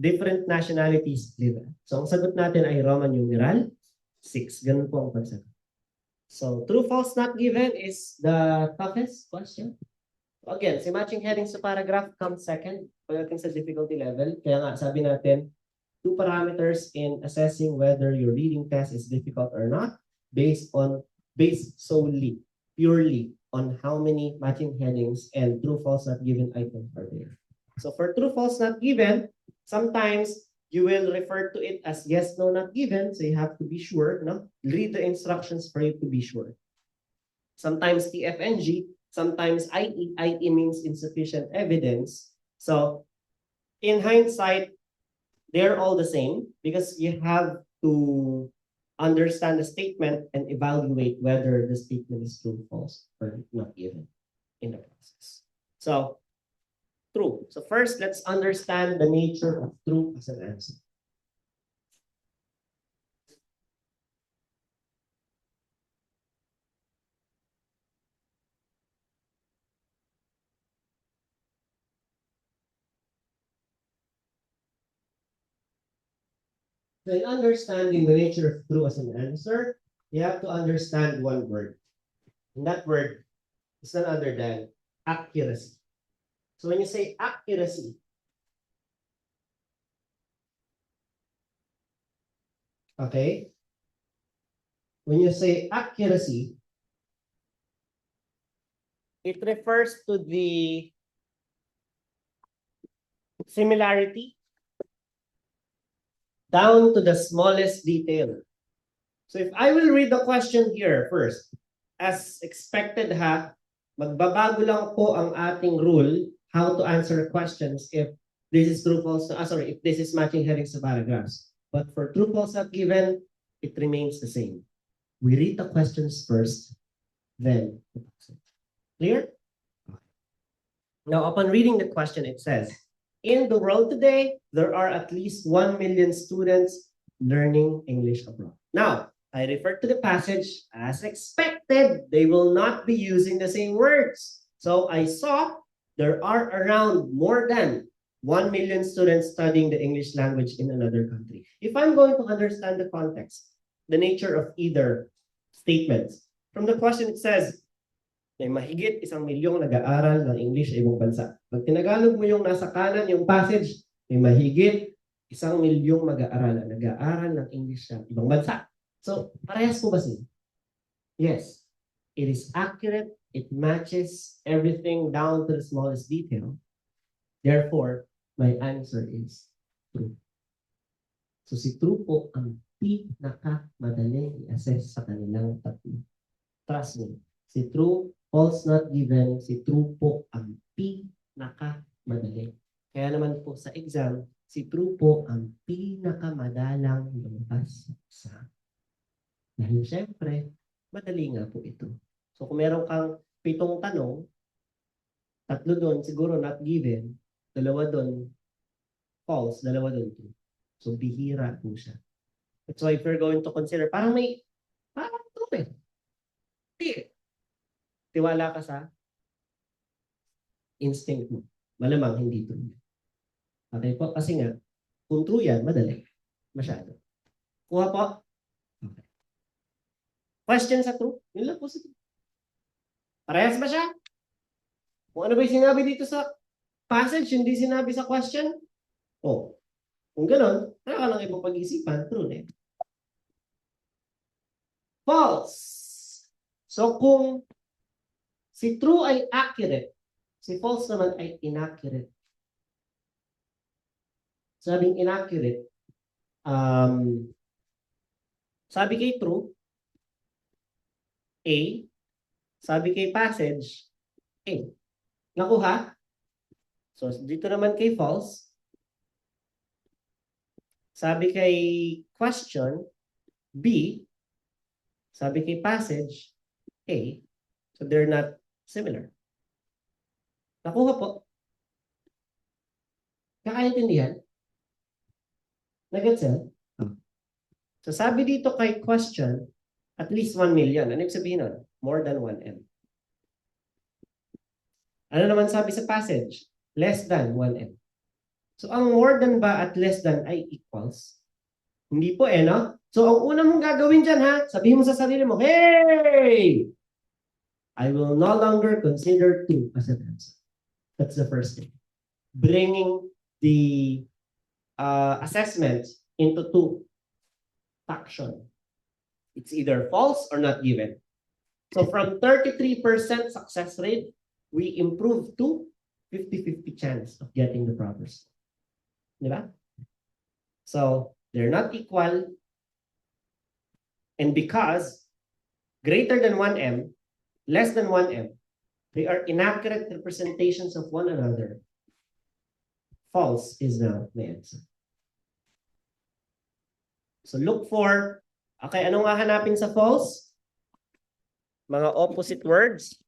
Different nationalities live. So, ang sagot natin ay Roman numeral 6. Ganun po ang pagsagot. So, true, false, not given is the toughest question. Again, si matching headings sa paragraph comes second pagdating sa difficulty level. Kaya nga, sabi natin, 2 parameters in assessing whether your reading test is difficult or not based solely, purely on how many matching headings and true, false, not given items are there. So for true, false, not given, sometimes you will refer to it as yes, no, not given. So you have to be sure, no? Read the instructions for you to be sure. Sometimes TFNG, sometimes IE. IE means insufficient evidence. So in hindsight, they're all the same because you have to understand the statement and evaluate whether the statement is true, false, or not given in the process. So true. So first, let's understand the nature of true as an answer. So in understanding the nature of true as an answer, you have to understand one word. And that word is none other than accuracy. So when you say accuracy, okay? When you say accuracy, it refers to the similarity down to the smallest detail. So if I will read the question here first, as expected magbabago lang po ang ating rule how to answer questions if this is true, false, if this is matching headings to paragraphs. But for true, false, not given, it remains the same. We read the questions first, then clear? Now, upon reading the question, it says, in the world today, there are at least 1 million students learning English abroad. Now, I refer to the passage as expected. They will not be using the same words. So I saw there are around more than 1 million students studying the English language in another country. If I'm going to understand the context, the nature of either statements, from the question it says, may mahigit 1 milyong nag-aaral ng English sa ibang bansa. Pag tinagalog mo yung nasa kanan, yung passage, may mahigit 1 milyong nag-aaral ng English sa ibang bansa. So, parehas po ba sila? Yes. It is accurate. It matches everything down to the smallest detail. Therefore, my answer is true. So, si true po ang pinakamadaling i-assess sa kanilang tatlo. Trust me. Si true, false not given, si true po ang pinakamadali. Kaya naman po sa exam, si true po ang pinakamadalang lumabas sa. Dahil syempre, madali nga po ito. So kung meron kang 7 tanong, 3 doon siguro not given, 2 doon false, 2 doon true. So bihira po siya. That's why if you're going to consider, parang true eh. Tiwala ka sa instinct mo. Malamang hindi true. Okay po? Kasi nga, kung true yan, madali. Masyado. Kuha po? Okay. Question sa true? Yun lang po sa true. Parehas ba siya? Kung ano ba yung sinabi dito sa passage, hindi sinabi sa question? Oh. Kung ganon, wala ka lang ibang pag-isipan, true na. False. So kung si true ay accurate, si false naman ay inaccurate. Sabing inaccurate, sabi kay true, A. Sabi kay passage, A. Nakuha? So dito naman kay false, sabi kay question, B. Sabi kay passage, A. So they're not similar. Nakuha po. Kakaintindihan? Nagets yan? So sabi dito kay question, at least 1 million. Ano yung sabihin nun? More than 1M. Ano naman sabi sa passage? Less than 1M. So ang more than ba at less than ay equals? Hindi po no? So ang una mong gagawin dyan ha, sabihin mo sa sarili mo, hey! I will no longer consider 2 as an answer. That's the first thing. Bringing the assessment into 2 faction. It's either false or not given. So from 33% success rate, we improved to 50-50 chance of getting the proper score. Diba? So they're not equal. And because greater than 1M, less than 1M, they are inaccurate representations of one another. False is now the answer. So look for, okay, anong hahanapin sa false? Mga opposite words.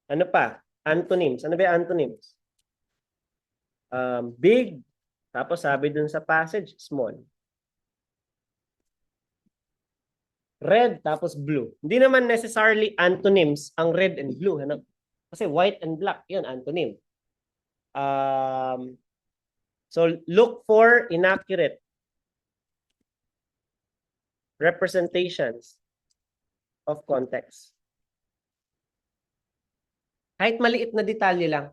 Ano pa? Antonyms. Ano ba yung antonyms? Big, tapos sabi dun sa passage, small. Red, tapos blue. Hindi naman necessarily antonyms ang red and blue. Ano? Kasi white and black, yun, antonym. So look for inaccurate representations of context. Kahit maliit na detalye lang.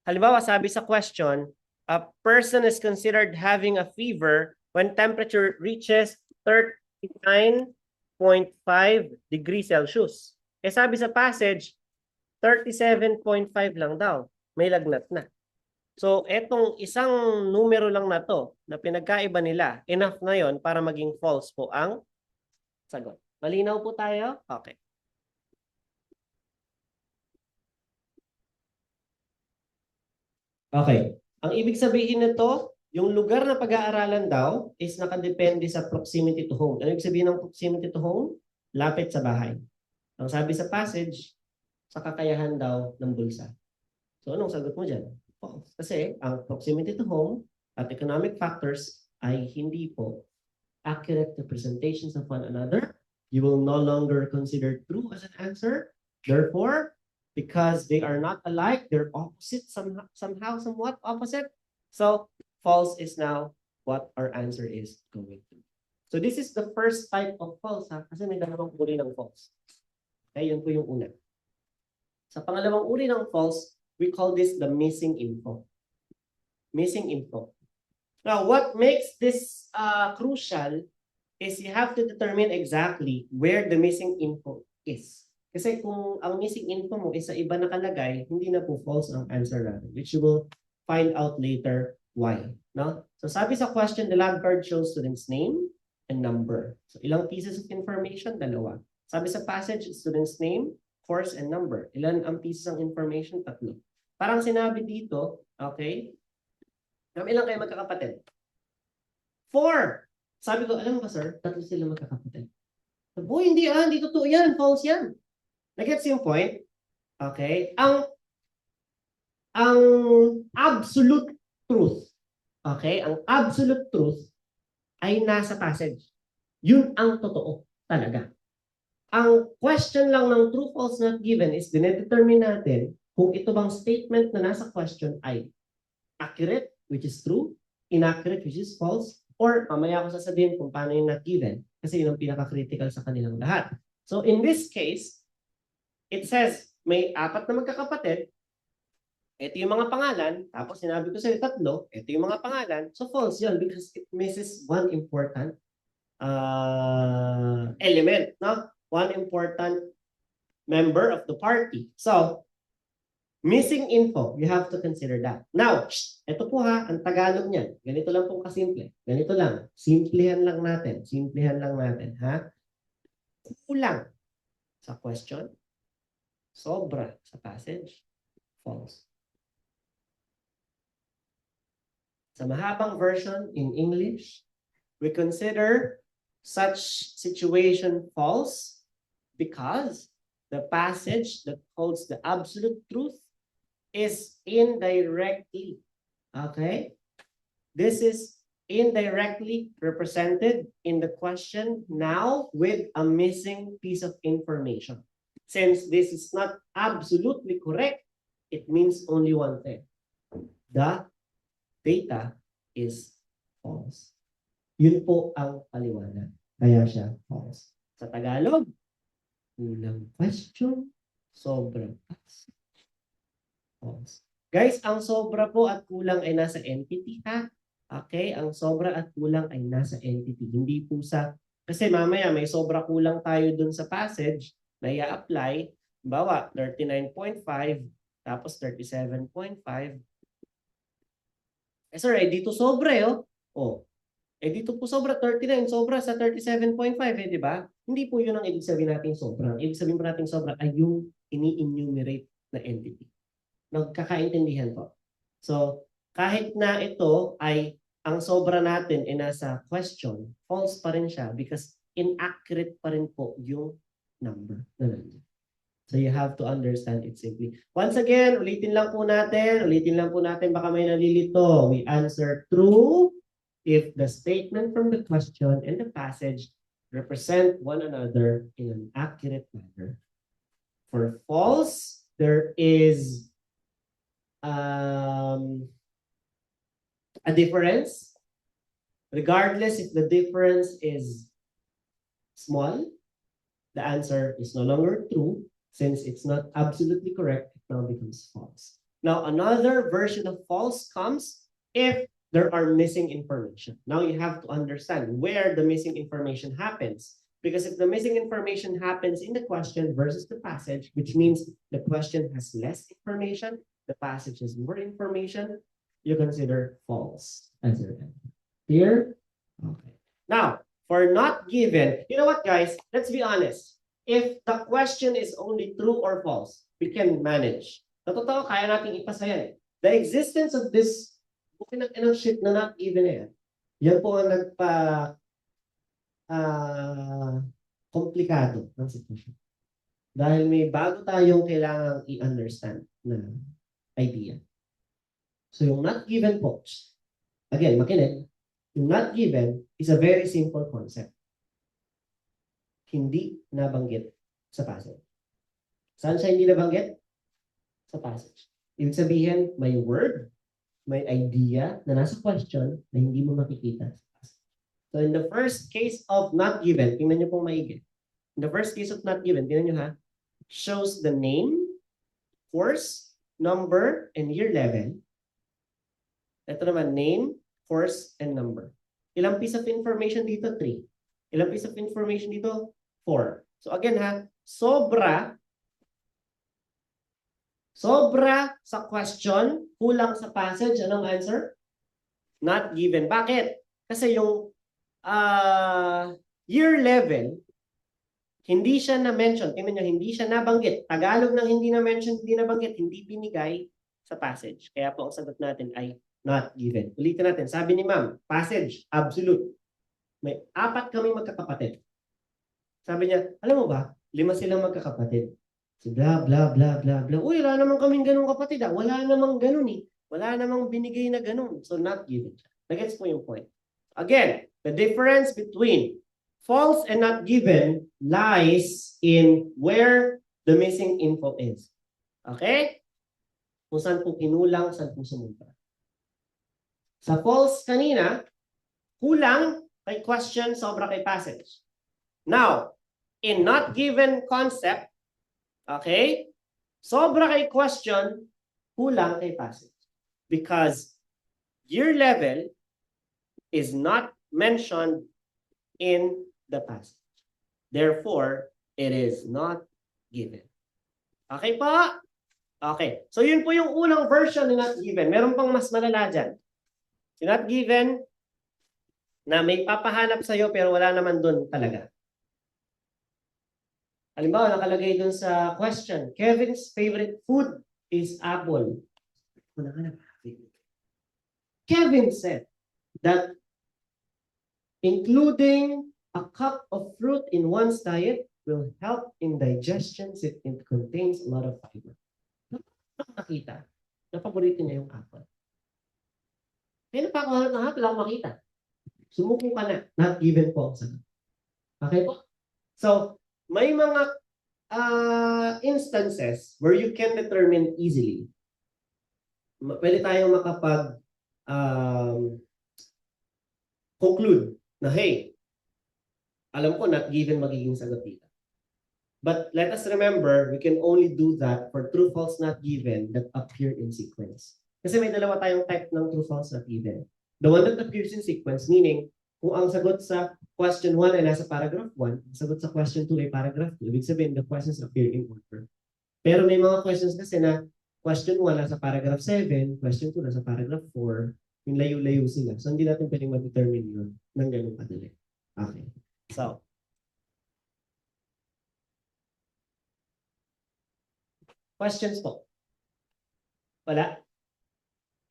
Halimbawa, sabi sa question, a person is considered having a fever when temperature reaches 39.5 degrees Celsius. Eh sabi sa passage, 37.5 lang daw. May lagnat na. So, etong isang numero lang na to na pinagkaiba nila, enough na yon para maging false po ang sagot. Malinaw po tayo? Okay. Okay. Ang ibig sabihin nito, yung lugar na pag-aaralan daw is nakadepende sa proximity to home. Ano ibig sabihin ng proximity to home? Lapit sa bahay. Ang sabi sa passage, sa kakayahan daw ng bulsa. So, anong sagot mo dyan? False. Kasi ang proximity to home at economic factors ay hindi po accurate representations of one another. You will no longer consider true as an answer. Therefore, because they are not alike, they're opposite somehow, somewhat opposite. So false is now what our answer is going to. So this is the first type of false, ha? Kasi may dalawang uri ng false. Okay, yun po yung una. Sa pangalawang uri ng false, we call this the missing info. Missing info. Now, what makes this crucial is you have to determine exactly where the missing info is. Kasi kung ang missing info mo is sa iba nakalagay, hindi na po false ang answer natin, which you will find out later why. No? So sabi sa question, the lab card shows student's name and number. So ilang pieces of information? Dalawa. Sabi sa passage, student's name, course, and number. Ilan ang pieces ng information? Tatlo. Parang sinabi dito, okay, ilang kayo magkakapatid? 4. Sabi ko, alam ba sir, tatlo sila magkakapatid. Boy, hindi totoo yan, false yan. Nag-gets yung point? Okay? Ang absolute truth, okay? Ang absolute truth ay nasa passage. Yun ang totoo talaga. Ang question lang ng true, false, not given is dinedetermine natin kung ito bang statement na nasa question ay accurate, which is true, inaccurate, which is false, or mamaya ako sasabihin kung paano yung not given kasi yun ang pinaka-critical sa kanilang lahat. So in this case, it says may 4 na magkakapatid, ito yung mga pangalan, tapos sinabi ko sa'yo 3, ito yung mga pangalan, so false yun because it misses one important element, no? One important member of the party. So, missing info, you have to consider that. Now, ito po ha, ang Tagalog niyan. Ganito lang po kasimple. Ganito lang. Simplihan lang natin. Simplihan lang natin, ha? Kulang sa question. Sobra sa passage. False. Sa mahabang version in English, we consider such situation false because the passage that holds the absolute truth is indirectly, okay? This is indirectly represented in the question now with a missing piece of information. Since this is not absolutely correct, it means only one thing. The data is false. Yun po ang paliwanag. Kaya siya false. Sa Tagalog, kulang question, sobrang false. Guys, ang sobra po at kulang ay nasa entity, ha? Okay? Ang sobra at kulang ay nasa entity. Hindi po sa... Kasi mamaya may sobra kulang tayo dun sa passage na i-apply. Bawa, 39.5 tapos 37.5. Sir, dito sobra Oh. Dito po sobra 39, sobra sa 37.5 di ba? Hindi po yun ang ibig sabihin natin sobra. Ang ibig sabihin po natin sobra ay yung ini-enumerate na entity. Nagkakaintindihan po. So, kahit na ito ay ang sobra natin ay nasa question, false pa rin siya because inaccurate pa rin po yung number na nandun. So you have to understand it simply. Once again, ulitin lang po natin, baka may nalilito. We answer true if the statement from the question and the passage represent one another in an accurate manner. For false, there is a difference. Regardless if the difference is small, the answer is no longer true. Since it's not absolutely correct, it now becomes false. Now, another version of false comes if there are missing information. Now, you have to understand where the missing information happens. Because if the missing information happens in the question versus the passage, which means the question has less information, the passage has more information, you consider false as your answer. Clear? Okay. Now, for not given, you know what, guys? Let's be honest. If the question is only true or false, we can manage. Totoo, kaya natin ipasa yan. The existence of this sheet na not given yan po ang komplikado ng sitwasyon. Dahil may bago tayong kailangang i-understand na idea. So yung not given po, Again, makinig. Yung not given is a very simple concept. Hindi nabanggit sa passage. Saan siya hindi nabanggit? Sa passage. Ibig sabihin, may word, may idea na nasa question na hindi mo makikita sa passage. So in the first case of not given, tingnan niyo pong maigi. In the first case of not given, tingnan niyo ha, shows the name, course, number, and year level. Ito naman, name, course, and number. Ilang piece of information dito? 3. Ilang piece of information dito? 4. So again ha, sobra sa question, kulang sa passage. Anong answer? Not given. Bakit? Kasi yung year level, hindi siya na-mention. Tingnan nyo, hindi siya nabanggit. Tagalog ng hindi na-mention, hindi nabanggit, hindi binigay sa passage. Kaya po ang sagot natin ay not given. Ulitin natin. Sabi ni ma'am, passage, absolute. May 4 kami magkakapatid. Sabi niya, alam mo ba, 5 silang magkakapatid. So blah, blah, blah, blah, blah. Uy, wala namang kaming ganung kapatid. Wala namang ganun eh. Wala namang binigay na ganun. So not given siya. Nagets po yung point. Again, the difference between false and not given lies in where the missing info is. Okay? Kung saan po kinulang, saan po sumunta. Sa false kanina, kulang kay question, sobra kay passage. Now, in not given concept, okay, sobra kay question, kulang kay passage. Because year level is not mentioned in the passage. Therefore, it is not given. Okay pa? Okay. So yun po yung unang version ni not given. Meron pang mas malala dyan. Si not given, na may papahanap sa'yo pero wala naman dun talaga. Halimbawa, nakalagay dun sa question, Kevin's favorite food is apple. Kevin said that including a cup of fruit in one's diet will help in digestion since it contains a lot of fiber. Nakita na paborito niya yung apple. Kaya napakahanap na wala akong makita. Sumuko ka na. Not given po ang sagot. Okay po? So, may mga instances where you can determine easily. Pwede tayong makapag conclude na, hey, alam ko not given magiging sagot dito. But let us remember, we can only do that for true, false, not given that appear in sequence. Kasi may dalawa tayong type ng true, false, not given. The one that appears in sequence, meaning, kung ang sagot sa question 1 ay nasa paragraph 1, ang sagot sa question 2 ay paragraph 2, ibig sabihin, the questions appear in order. Pero may mga questions kasi na question 1 nasa paragraph 7, question 2 nasa paragraph 4, yung layo-layo sila. So, hindi natin pwedeng ma-determine yun ng ganung kadali. Okay. So, questions po? Wala?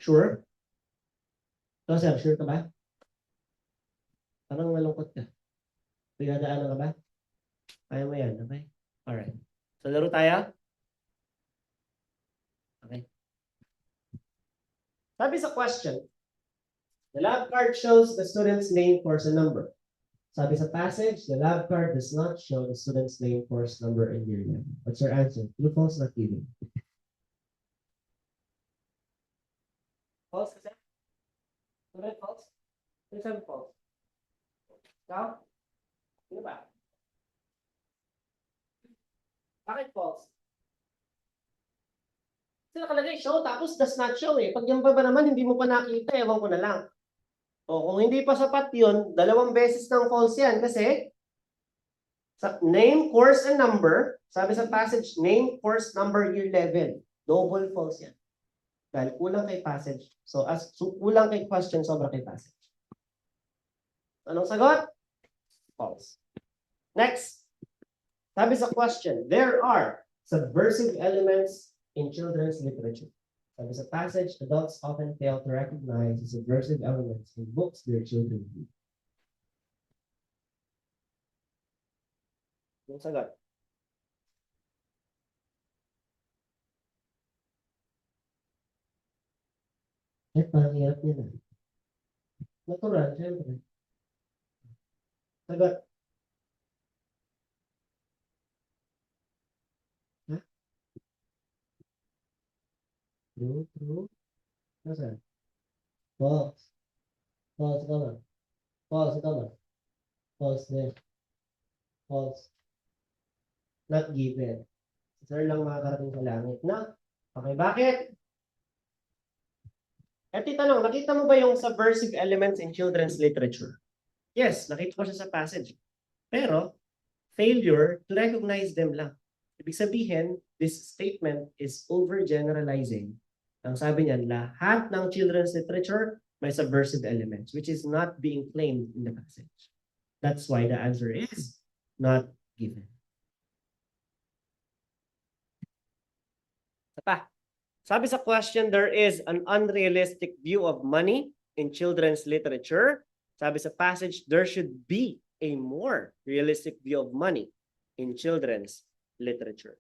Sure? So, sir, sure ka ba? Parang malungkot ka. Pinadaanan ka ba? Kaya mo yan, okay? Alright. So, laro tayo? Okay. Sabi sa question, the lab card shows the student's name, course, and number. Sabi sa passage, the lab card does not show the student's name, course, number, and year level. What's your answer? True, false, not given? False kasi? Sabi false? Sabi false? Ikaw? Sino ba? Bakit false? Kasi nakalagay show, tapos does not show eh. Pag yung ba naman, hindi mo pa nakita, ewan ko na lang. O kung hindi pa sapat yun, 2 beses ng false yan. Kasi, sa name, course, and number, sabi sa passage, name, course, number, year level. Double false yan. Dahil kulang kay passage. So, kulang kay question, sobra kay passage. Anong sagot? False. Next. Sabi sa question, there are subversive elements in children's literature. Sabi sa passage, adults often fail to recognize the subversive elements in books their children read. Yung sagot. Parang hirap niya na. Natural, syempre. Sagot. Ha? True, true. Nasaan? False. False, ikaw na. False, ikaw na. False din. False. Not given. Sir lang makakarating sa langit, no? Okay, bakit? At itanong, nakita mo ba yung subversive elements in children's literature? Yes, nakita ko siya sa passage. Pero, failure to recognize them lang. Ibig sabihin, this statement is overgeneralizing. Ang sabi niya, lahat ng children's literature may subversive elements, which is not being claimed in the passage. That's why the answer is not given. Pa, sabi sa question, there is an unrealistic view of money in children's literature. Sabi sa passage, there should be a more realistic view of money in children's literature.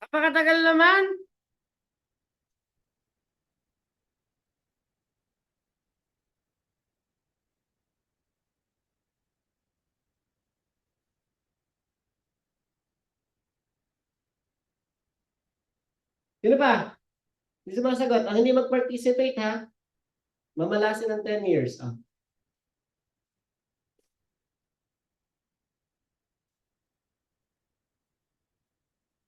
Napakatagal naman! Sino pa? Hindi sumasagot. Ang hindi mag-participate ha, mamalasin ng 10 years. Ah.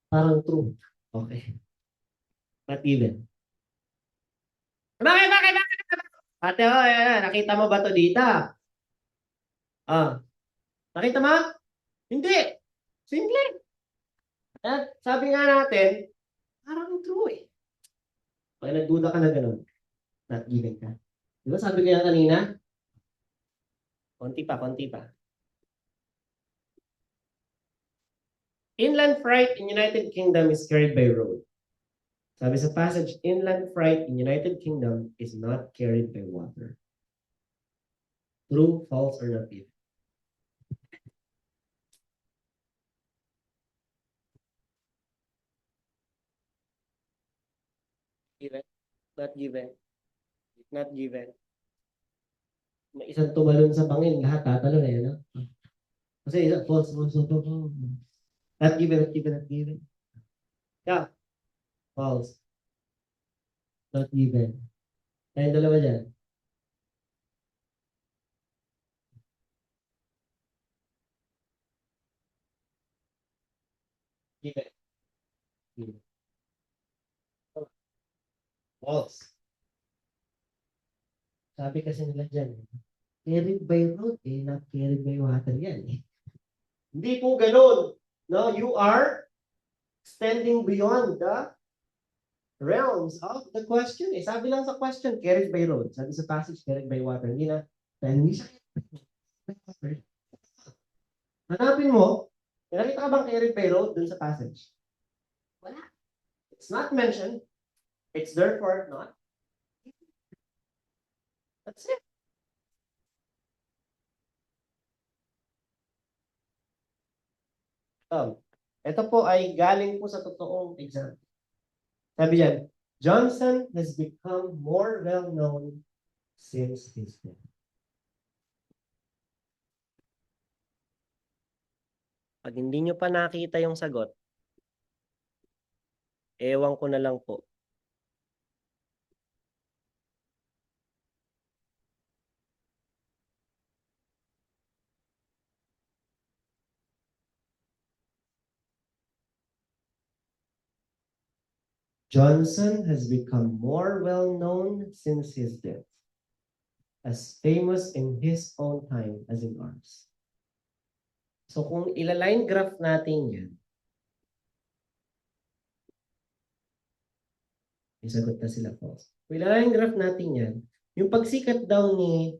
Parang true. Okay. Not even. Bakit? Ate, oh, nakita mo ba to dito? Ah, nakita mo? Hindi. Simple. Sabi nga natin, parang true eh. Pag nagduda ka na ganun, not given ka. Di ba sabi ko yan kanina? Konti pa, konti pa. Inland freight in United Kingdom is carried by road. Sabi sa passage, inland freight in United Kingdom is not carried by water. True, false, or not given? Given. Not given. Not given. May isang tumalon sa bangin, lahat tatalon eh, no? Kasi isa, false, false, false, false. Not given, not given, not given. Yeah. False. Not given. Kayong dalawa dyan. Given. Given. False. Sabi kasi nila dyan, carried by road eh, not carried by water yan eh. Hindi po ganun. No, you are extending beyond the realms of the question. Eh, sabi lang sa question, carried by road. Sabi sa passage, carried by water. Hindi na, hindi siya carried by water. Hanapin mo, nakita ka bang carried by road dun sa passage? Wala. It's not mentioned. It's therefore not. That's it. Ito po ay galing po sa totoong exam. Sabi diyan, Johnson has become more well-known since his death. Pag hindi nyo pa nakita yung sagot, ewan ko na lang po. Johnson has become more well-known since his death. as famous in his own time as in ours. So kung ila-line graph natin yan, isagot na sila false. Kung ila-line graph natin yan, yung pagsikat daw ni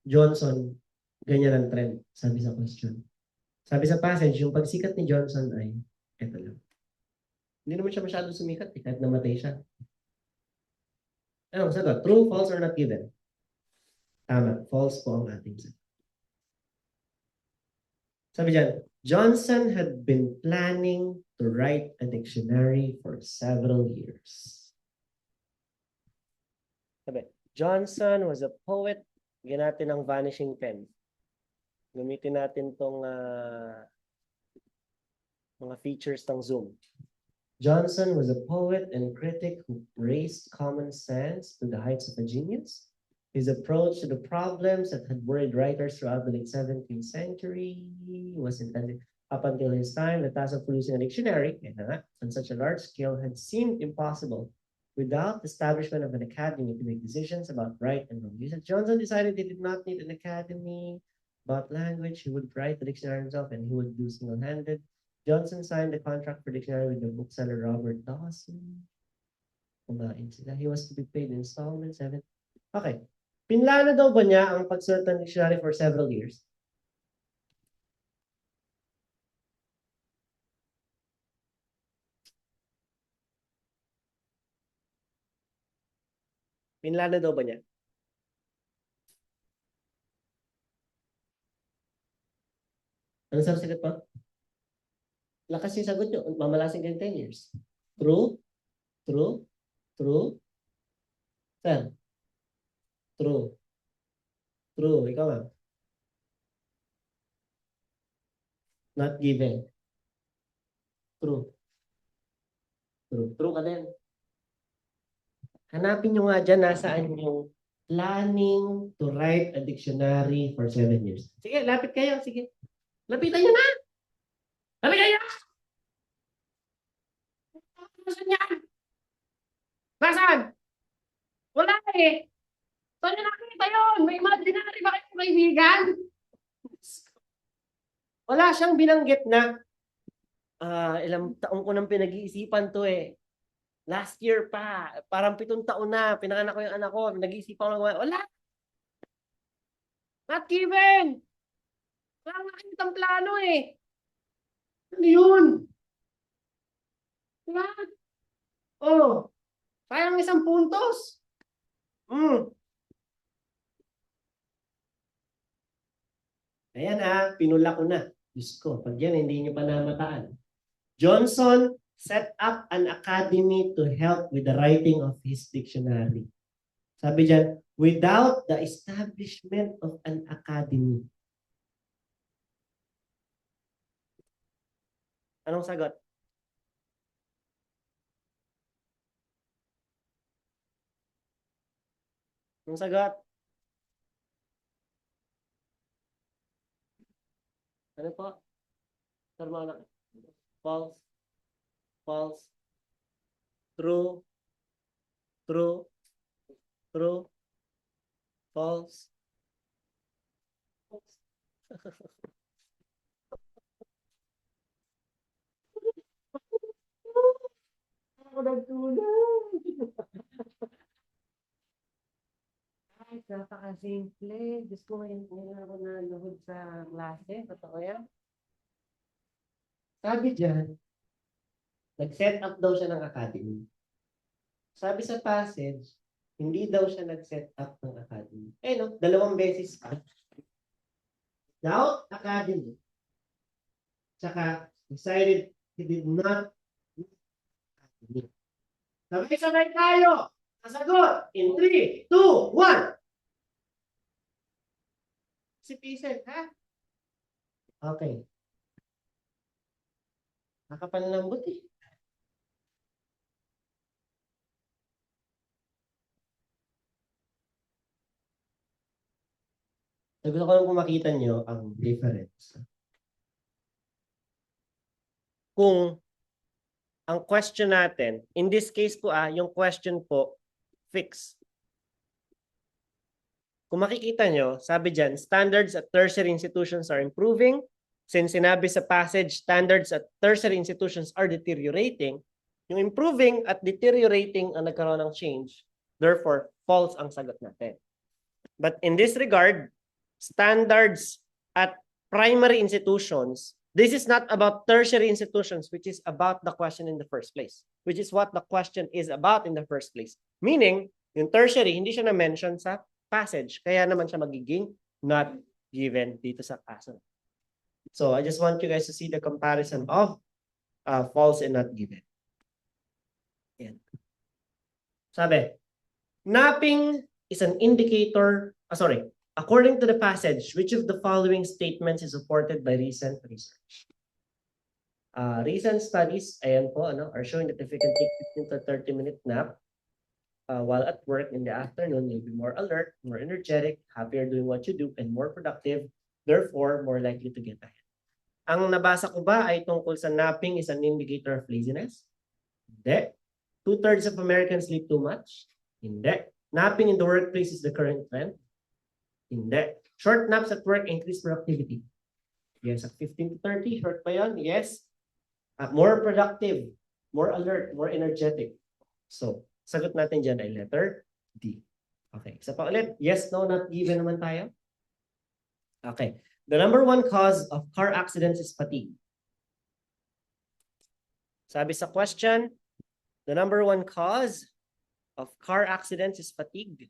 Johnson, ganyan ang trend, sabi sa question. Sabi sa passage, yung pagsikat ni Johnson ay, eto lang. Hindi naman siya masyadong sumikat, kahit namatay siya. Anong sagot? True, false, or not given? Tama, false po ang ating sagot. Sabi dyan, Johnson had been planning to write a dictionary for several years. Sabi, Johnson was a poet. Bigyan natin ang vanishing pen. Gamitin natin tong mga features ng Zoom. Johnson was a poet and critic who raised common sense to the heights of a genius. His approach to the problems that had worried writers throughout the late 17th century was intended. Up until his time, the task of producing a dictionary on such a large scale had seemed impossible without the establishment of an academy to make decisions about right and wrong. Johnson decided he did not need an academy about language. He would write the dictionary himself and he would do single-handed. Johnson signed the contract for dictionary with the bookseller Robert Dawson. He was to be paid in installments. Okay. Pinlano daw ba niya ang pagsulat ng dictionary for several years? Pinlano daw ba niya? Ano sa sagot pa? Lakas yung sagot nyo. Mamalasing kayo 10 years. True? True? True? Sir? True. True. Ikaw ba? Not given. True. True. True ka din. Hanapin nyo nga dyan nasaan yung planning to write a dictionary for 7 years. Sige, lapit kayo. Sige. Lapitan nyo na! Lapit kayo! Nasaan yan? Nasaan? Wala eh. Saan nyo nakita yun? May imaginary ba kayong kaibigan? Wala siyang binanggit na ilang taong ko nang pinag-iisipan to eh. Last year pa. Parang 7 taon na. Pinanganak ko yung anak ko. Nag-iisipan ko lang. Wala. Not given. Wala nakikitang plano eh. Ano yun? Diba? Oh. Sayang 1 puntos. Ayan pinula ko na. Diyos ko, pag yan hindi nyo pa namataan. Johnson set up an academy to help with the writing of his dictionary. Sabi dyan, without the establishment of an academy. Anong sagot? Anong sagot? Ano po? False. False. True. True. True. False. Ako nagtulong. Ay, napaka-simple. Diyos ko ngayon ako nanood sa klase. Totoo yan. Sabi dyan, nag-set up daw siya ng academy. Sabi sa passage, hindi daw siya nag-set up ng academy. No, 2 beses pa. Without academy. Tsaka, decided he did not need academy. Sabay-sabay tayo. Nasagot in 3, 2, 1. Si Piset, ha? Okay. Nakapanlambot eh. Gusto ko lang kung makita nyo ang difference. Kung ang question natin, in this case po yung question po, fixed. kung makikita nyo, sabi dyan, standards at tertiary institutions are improving. Since sinabi sa passage, standards at tertiary institutions are deteriorating, yung improving at deteriorating ang nagkaroon ng change. Therefore, false ang sagot natin. But in this regard, standards at primary institutions, this is not about tertiary institutions, which is about the question in the first place, which is what the question is about in the first place. Meaning, yung tertiary, hindi siya na-mention sa passage. Kaya naman siya magiging not given dito sa kaso. So, I just want you guys to see the comparison of false and not given. Yan. Sabi, napping is an indicator, according to the passage, which of the following statements is supported by recent research? Recent studies, ayan po, are showing that if you can take 15 to 30-minute nap while at work in the afternoon, you'll be more alert, more energetic, happier doing what you do, and more productive, therefore, more likely to get ahead. Ang nabasa ko ba ay tungkol sa napping is an indicator of laziness? Hindi. 2/3 of Americans sleep too much? Hindi. Napping in the workplace is the current trend? Hindi. Short naps at work increase productivity? Yes. At 15 to 30, short pa yan? Yes. More productive, more alert, more energetic. So, sagot natin dyan ay letter D. Okay. Isa pa ulit. Yes, no, not given naman tayo. Okay. The number one cause of car accidents is fatigue. Sabi sa question, the number one cause of car accidents is fatigue.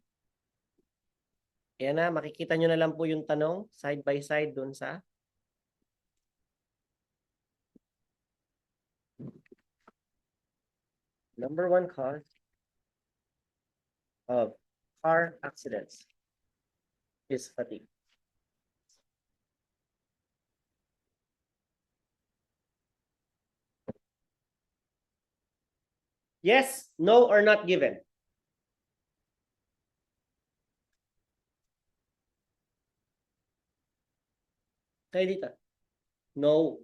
Ayan na, makikita nyo na lang po yung tanong side by side dun sa number one cause of car accidents is fatigue. Yes, no, or not given? Kayo dito. No.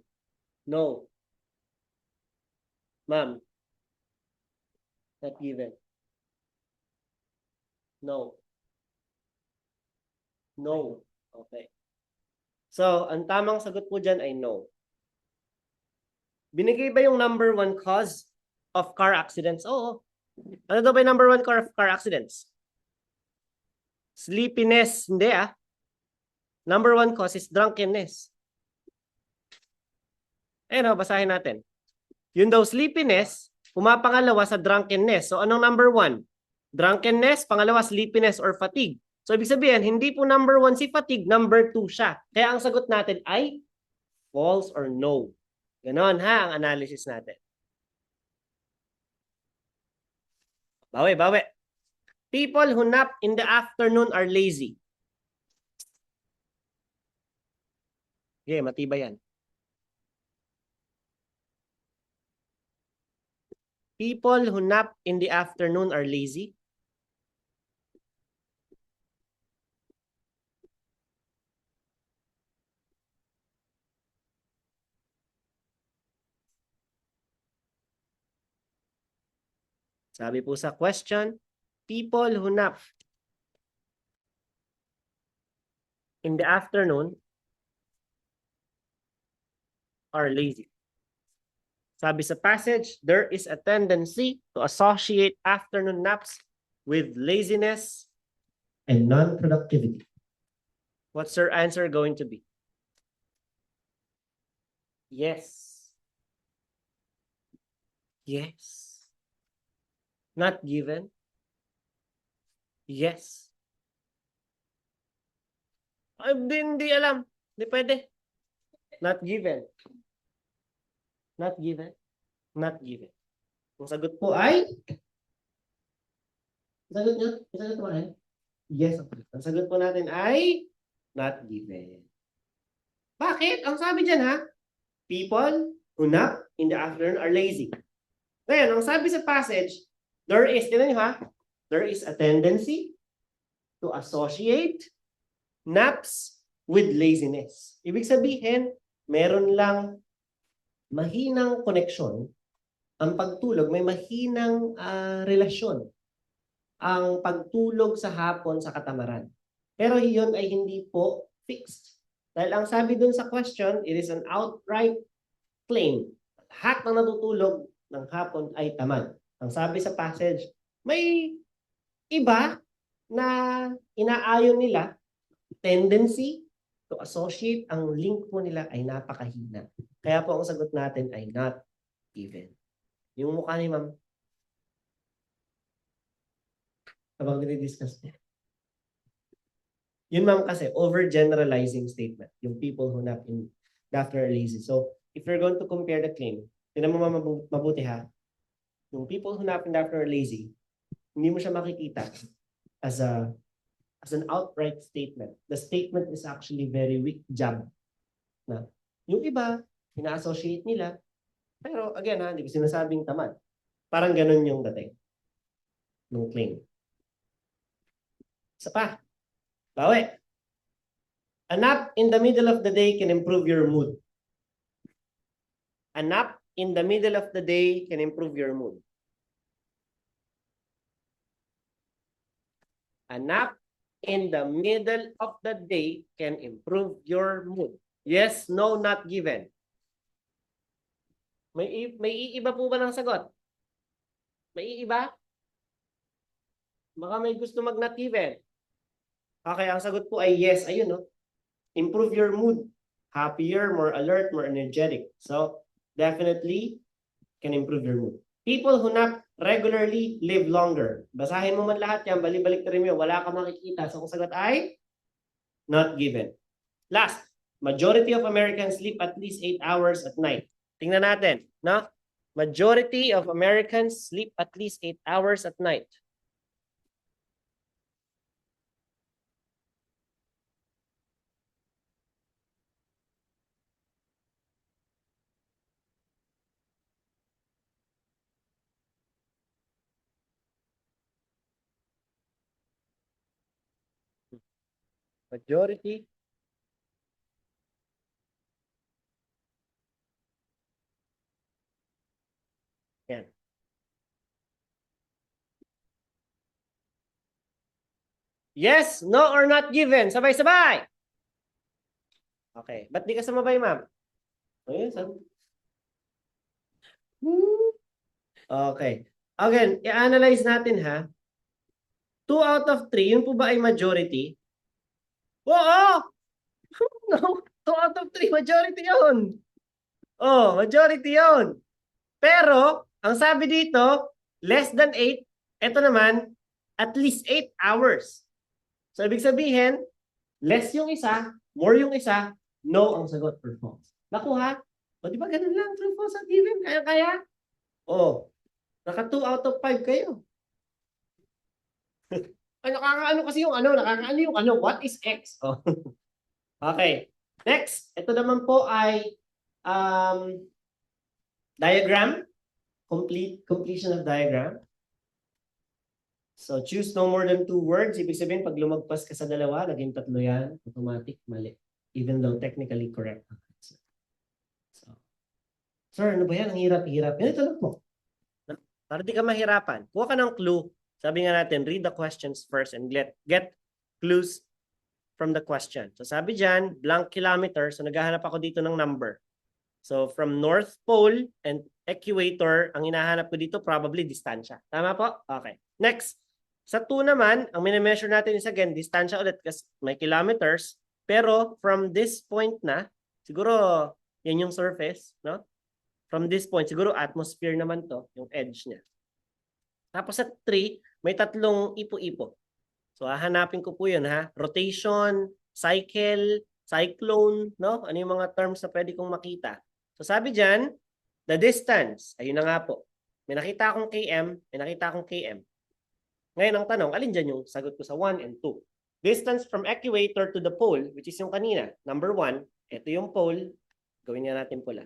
No. Ma'am. Not given. No. No. Okay. So, ang tamang sagot po dyan ay no. Binigay ba yung number one cause of car accidents? Oo. Ano daw ba yung number one cause of car accidents? Sleepiness. Hindi ah. Number one cause is drunkenness. Ayun o, basahin natin. Yun daw sleepiness, pumapangalawa sa drunkenness. So anong number one? Drunkenness, pangalawa sleepiness or fatigue. So ibig sabihin, hindi po number one si fatigue, number two siya. Kaya ang sagot natin ay false or no. Ganon ha, ang analysis natin. Bawi. People who nap in the afternoon are lazy. Okay, matibay yan. People who nap in the afternoon are lazy. Sabi po sa question, people who nap in the afternoon are lazy. Sabi sa passage, there is a tendency to associate afternoon naps with laziness and non-productivity. What's your answer going to be? Yes. Yes. Not given? Yes. Ay, hindi alam. Hindi pwede. Not given. Not given. Not given. Ang sagot po ay? Sagot nyo? Sagot mo ay? Yes. Ang sagot po natin ay not given. Bakit? Ang sabi dyan ha? People who nap in the afternoon are lazy. Ngayon, ang sabi sa passage, there is, tignan nyo ha? There is a tendency to associate naps with laziness. Ibig sabihin, meron lang mahinang connection. Ang pagtulog, may mahinang relasyon. Ang pagtulog sa hapon sa katamaran. Pero yun ay hindi po fixed. Dahil ang sabi dun sa question, it is an outright claim. Lahat ng natutulog ng hapon ay tamad. Ang sabi sa passage, may iba na inaayon nila, tendency to associate, ang link po nila ay napakahina. Kaya po ang sagot natin ay not given. Yung mukha ni ma'am, habang dinidiscuss niya. Yun ma'am kasi, overgeneralizing statement. Yung people who nap in Daphne are lazy. So, if you're going to compare the claim, tinan mo ma'am mabuti ha, yung people who nap in Daphne are lazy, hindi mo siya makikita as an outright statement. The statement is actually very weak jab. Na, yung iba, ina-associate nila, pero again ha, hindi ko sinasabing tamad. Parang ganun yung dating ng claim. Isa pa. Bawi. A nap in the middle of the day can improve your mood. A nap in the middle of the day can improve your mood. A nap in the middle of the day can improve your mood. Yes, no, not given. May iiba po ba ng sagot? May iiba? Baka may gusto mag not given. Okay, ang sagot po ay yes. Ayun, no? Improve your mood. Happier, more alert, more energetic. So, definitely can improve your mood. People who nap regularly live longer. Basahin mo man lahat yan, balik-balik na rin mo, wala ka makikita. So, ang sagot ay not given. Last, majority of Americans sleep at least 8 hours at night. Tingnan natin, no? Majority of Americans sleep at least 8 hours at night. Majority. Yan. Yes, no, or not given. Sabay-sabay. Okay. Ba't di ka sumabay, ma'am? Ayun, sabi. Okay. Again, i-analyze natin ha. 2 out of 3, yun po ba ay majority? Oo! No, 2 out of 3, majority yun. Oh, majority yun. Pero, ang sabi dito, less than 8, ito naman, at least 8 hours. So, ibig sabihin, less yung isa, more yung isa, no ang sagot for false. Nakuha? O, di ba ganun lang? True, false at given. Kaya? O, naka 2 out of 5 kayo. Ay, nakakaano kasi yung ano, nakakaano yung ano, what is X? Oh. Okay. Next, ito naman po ay diagram. Completion of diagram. So, choose no more than 2 words. Ibig sabihin, pag lumagpas ka sa dalawa, naging 3 yan. Automatic, mali. Even though technically correct. So, sir, ano ba yan? Ang hirap-hirap. Yan, ito lang po. Para di ka mahirapan. Kuha ka ng clue. Sabi nga natin, read the questions first and get clues from the question. So sabi dyan, blank kilometer. So naghahanap ako dito ng number. So from North Pole and equator, ang hinahanap ko dito probably distansya. Tama po? Okay. Next. Sa 2 naman, ang minimeasure natin is again, distansya ulit kasi may kilometers. Pero from this point na, siguro yan yung surface, no? From this point, siguro atmosphere naman to, yung edge niya. Tapos sa 3, may 3 ipo-ipo. So, hahanapin ko po yun, ha? Rotation, cycle, cyclone, no? Ano yung mga terms na pwede kong makita? So, sabi dyan, the distance. Ayun na nga po. May nakita akong km, may nakita akong km. Ngayon, ang tanong, alin dyan yung sagot ko sa 1 and 2? Distance from equator to the pole, which is yung kanina. Number 1, ito yung pole. Gawin nga natin pula.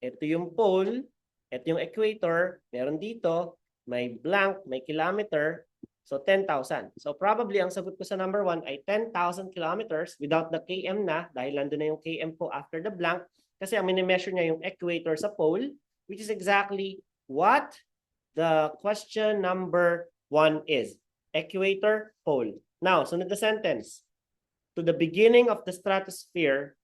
Ito yung pole, ito yung equator, meron dito, may blank, may kilometer, so 10,000. So probably ang sagot ko sa number 1 ay 10,000 kilometers without the km na, dahil nandun na yung km po after the blank, kasi ang minimeasure niya yung equator sa pole, which is exactly what the question number 1 is. Equator, pole. Now, sunod na sentence. To the beginning of the stratosphere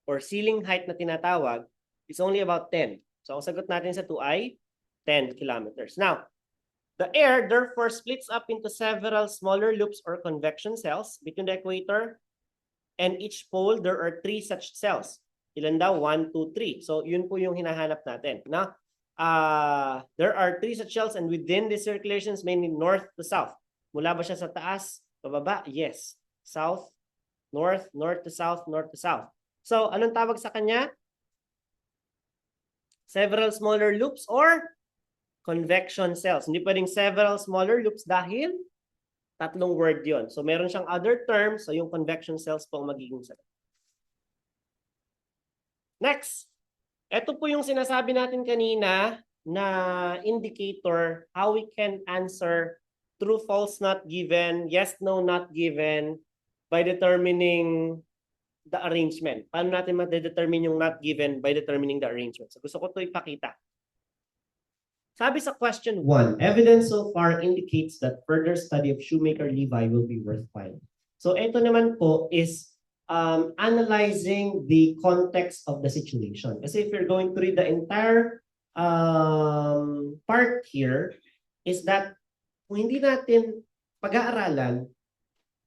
or ceiling height na tinatawag is only about 10. So, ang sagot natin sa 2 ay 10 kilometers. Now, the air therefore splits up into several smaller loops or convection cells between the equator and each pole. There are 3 such cells. Ilan daw? 1, 2, 3. So, yun po yung hinahanap natin. Now, there are 3 such cells and within these circulations, mainly north to south. Mula ba siya sa taas, pababa? Yes. South, north, north to south, north to south. So, anong tawag sa kanya? Several smaller loops or convection cells. Hindi pwedeng several smaller loops dahil tatlong word yon. So, meron siyang other terms. So, yung convection cells po ang magiging sagot. Next. Ito po yung sinasabi natin kanina na indicator how we can answer true, false, not given, yes, no, not given by determining the arrangement. Paano natin ma-determine yung not given by determining the arrangement? So gusto ko ito ipakita. Sabi sa question 1, evidence so far indicates that further study of Shoemaker-Levy will be worthwhile. So ito naman po is analyzing the context of the situation. Kasi if you're going to read the entire part here, is that kung hindi natin pag-aaralan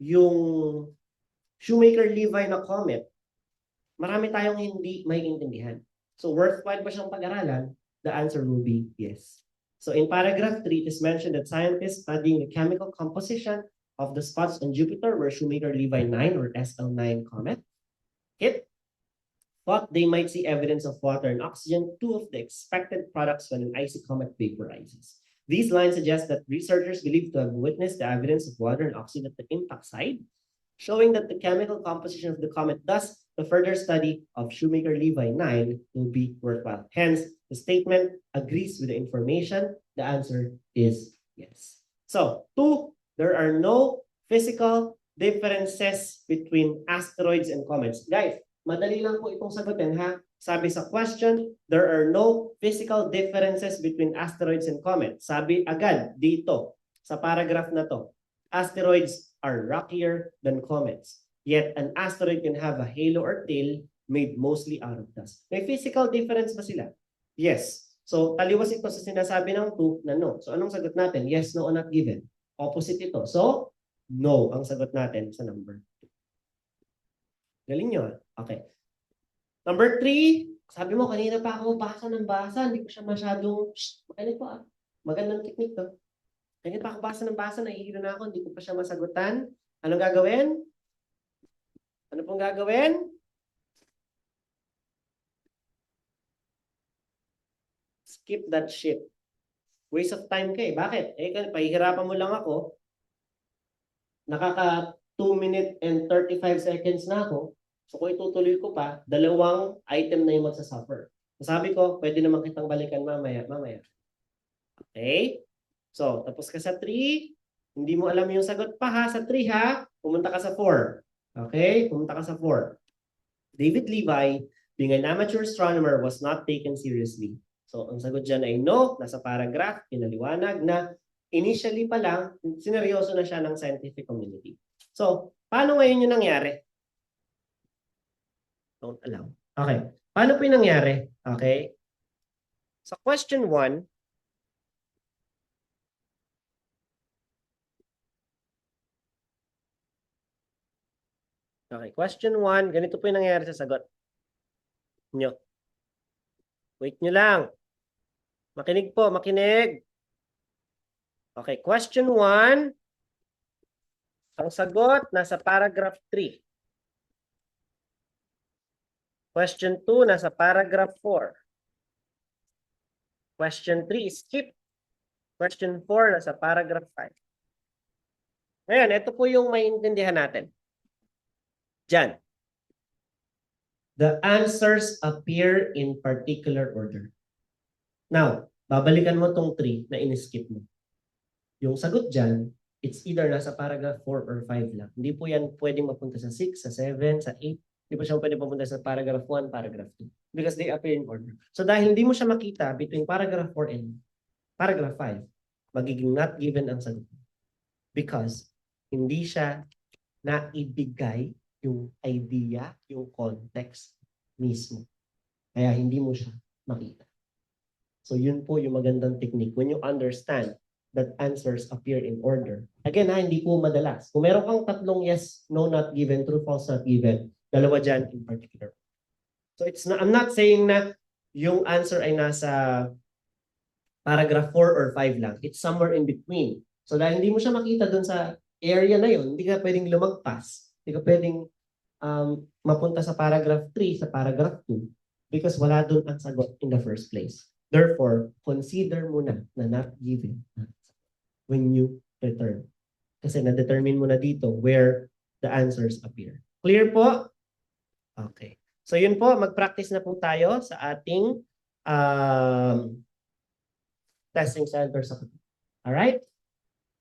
yung Shoemaker-Levy na comet, marami tayong hindi maiintindihan. So worthwhile ba siyang pag-aralan? The answer will be yes. So in paragraph 3, it is mentioned that scientists studying the chemical composition of the spots on Jupiter where Shoemaker-Levy 9 or SL9 comet hit, thought they might see evidence of water and oxygen, 2 of the expected products when an icy comet vaporizes. These lines suggest that researchers believe to have witnessed the evidence of water and oxygen at the impact site, showing that the chemical composition of the comet, thus the further study of Shoemaker-Levy 9 will be worthwhile. Hence, the statement agrees with the information. The answer is yes. So, 2, there are no physical differences between asteroids and comets. Guys, madali lang po itong sagutin ha. Sabi sa question, there are no physical differences between asteroids and comets. Sabi agad dito sa paragraph na to, asteroids are rockier than comets. Yet an asteroid can have a halo or tail made mostly out of dust. May physical difference ba sila? Yes. So, taliwas ito sa sinasabi ng 2 na no. So, anong sagot natin? Yes, no, or not given. Opposite ito. So, no ang sagot natin sa number 2. Galing nyo. Okay. Number 3, sabi mo kanina pa ako basa ng basa. Hindi ko siya masyadong, makinig po ah. Magandang technique to. Kanina pa ako basa ng basa, nahihilo na ako. Hindi ko pa siya masagutan. Anong gagawin? Ano pong gagawin? Skip that shit. Waste of time ka eh. Bakit? Pahihirapan mo lang ako. Nakaka 2 minutes and 35 seconds na ako. So kung itutuloy ko pa, 2 item na yung magsasuffer. Sabi ko, pwede naman kitang balikan mamaya. Okay? So, tapos ka sa 3. Hindi mo alam yung sagot pa ha. Sa 3 ha, pumunta ka sa 4. Okay? Pumunta ka sa 4. David Levy, being an amateur astronomer, was not taken seriously. So, ang sagot dyan ay no. Nasa paragraph, pinaliwanag na initially pa lang, sineryoso na siya ng scientific community. So, paano ngayon yung nangyari? Don't allow. Okay. Paano po yung nangyari? Okay. Sa question 1, okay, question 1, ganito po yung nangyari sa sagot nyo. Wait nyo lang. Makinig po, makinig. Okay, question 1, ang sagot nasa paragraph 3. Question 2, nasa paragraph 4. Question 3, skip. Question 4, nasa paragraph 5. Ngayon, ito po yung maintindihan natin. Diyan. The answers appear in particular order. Now, babalikan mo tong 3 na in-skip mo. Yung sagot dyan, it's either nasa paragraph 4 or 5 lang. Hindi po yan pwedeng mapunta sa 6, sa 7, sa 8. Hindi po siya pwede pumunta sa paragraph 1, paragraph 2. Because they appear in order. So dahil hindi mo siya makita between paragraph 4 and paragraph 5, magiging not given ang sagot. Because hindi siya naibigay yung idea, yung context mismo. Kaya hindi mo siya makita. So yun po yung magandang technique. When you understand that answers appear in order. Again hindi po madalas. Kung meron kang tatlong yes, no, not given, true, false, not given, dalawa dyan in particular. So I'm not saying na yung answer ay nasa paragraph 4 or 5 lang. It's somewhere in between. So dahil hindi mo siya makita dun sa area na yun, hindi ka pwedeng lumagpas. Hindi ka pwedeng mapunta sa paragraph 3, sa paragraph 2, because wala dun ang sagot in the first place. Therefore, consider muna na not given when you return. Kasi na-determine mo na dito where the answers appear. Clear po? Okay. So yun po, mag-practice na po tayo sa ating testing center sa Alright?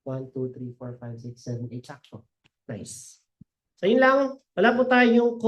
1, 2, 3, 4, 5, 6, 7, 8. Sakto. Nice. So yun lang. Wala po tayong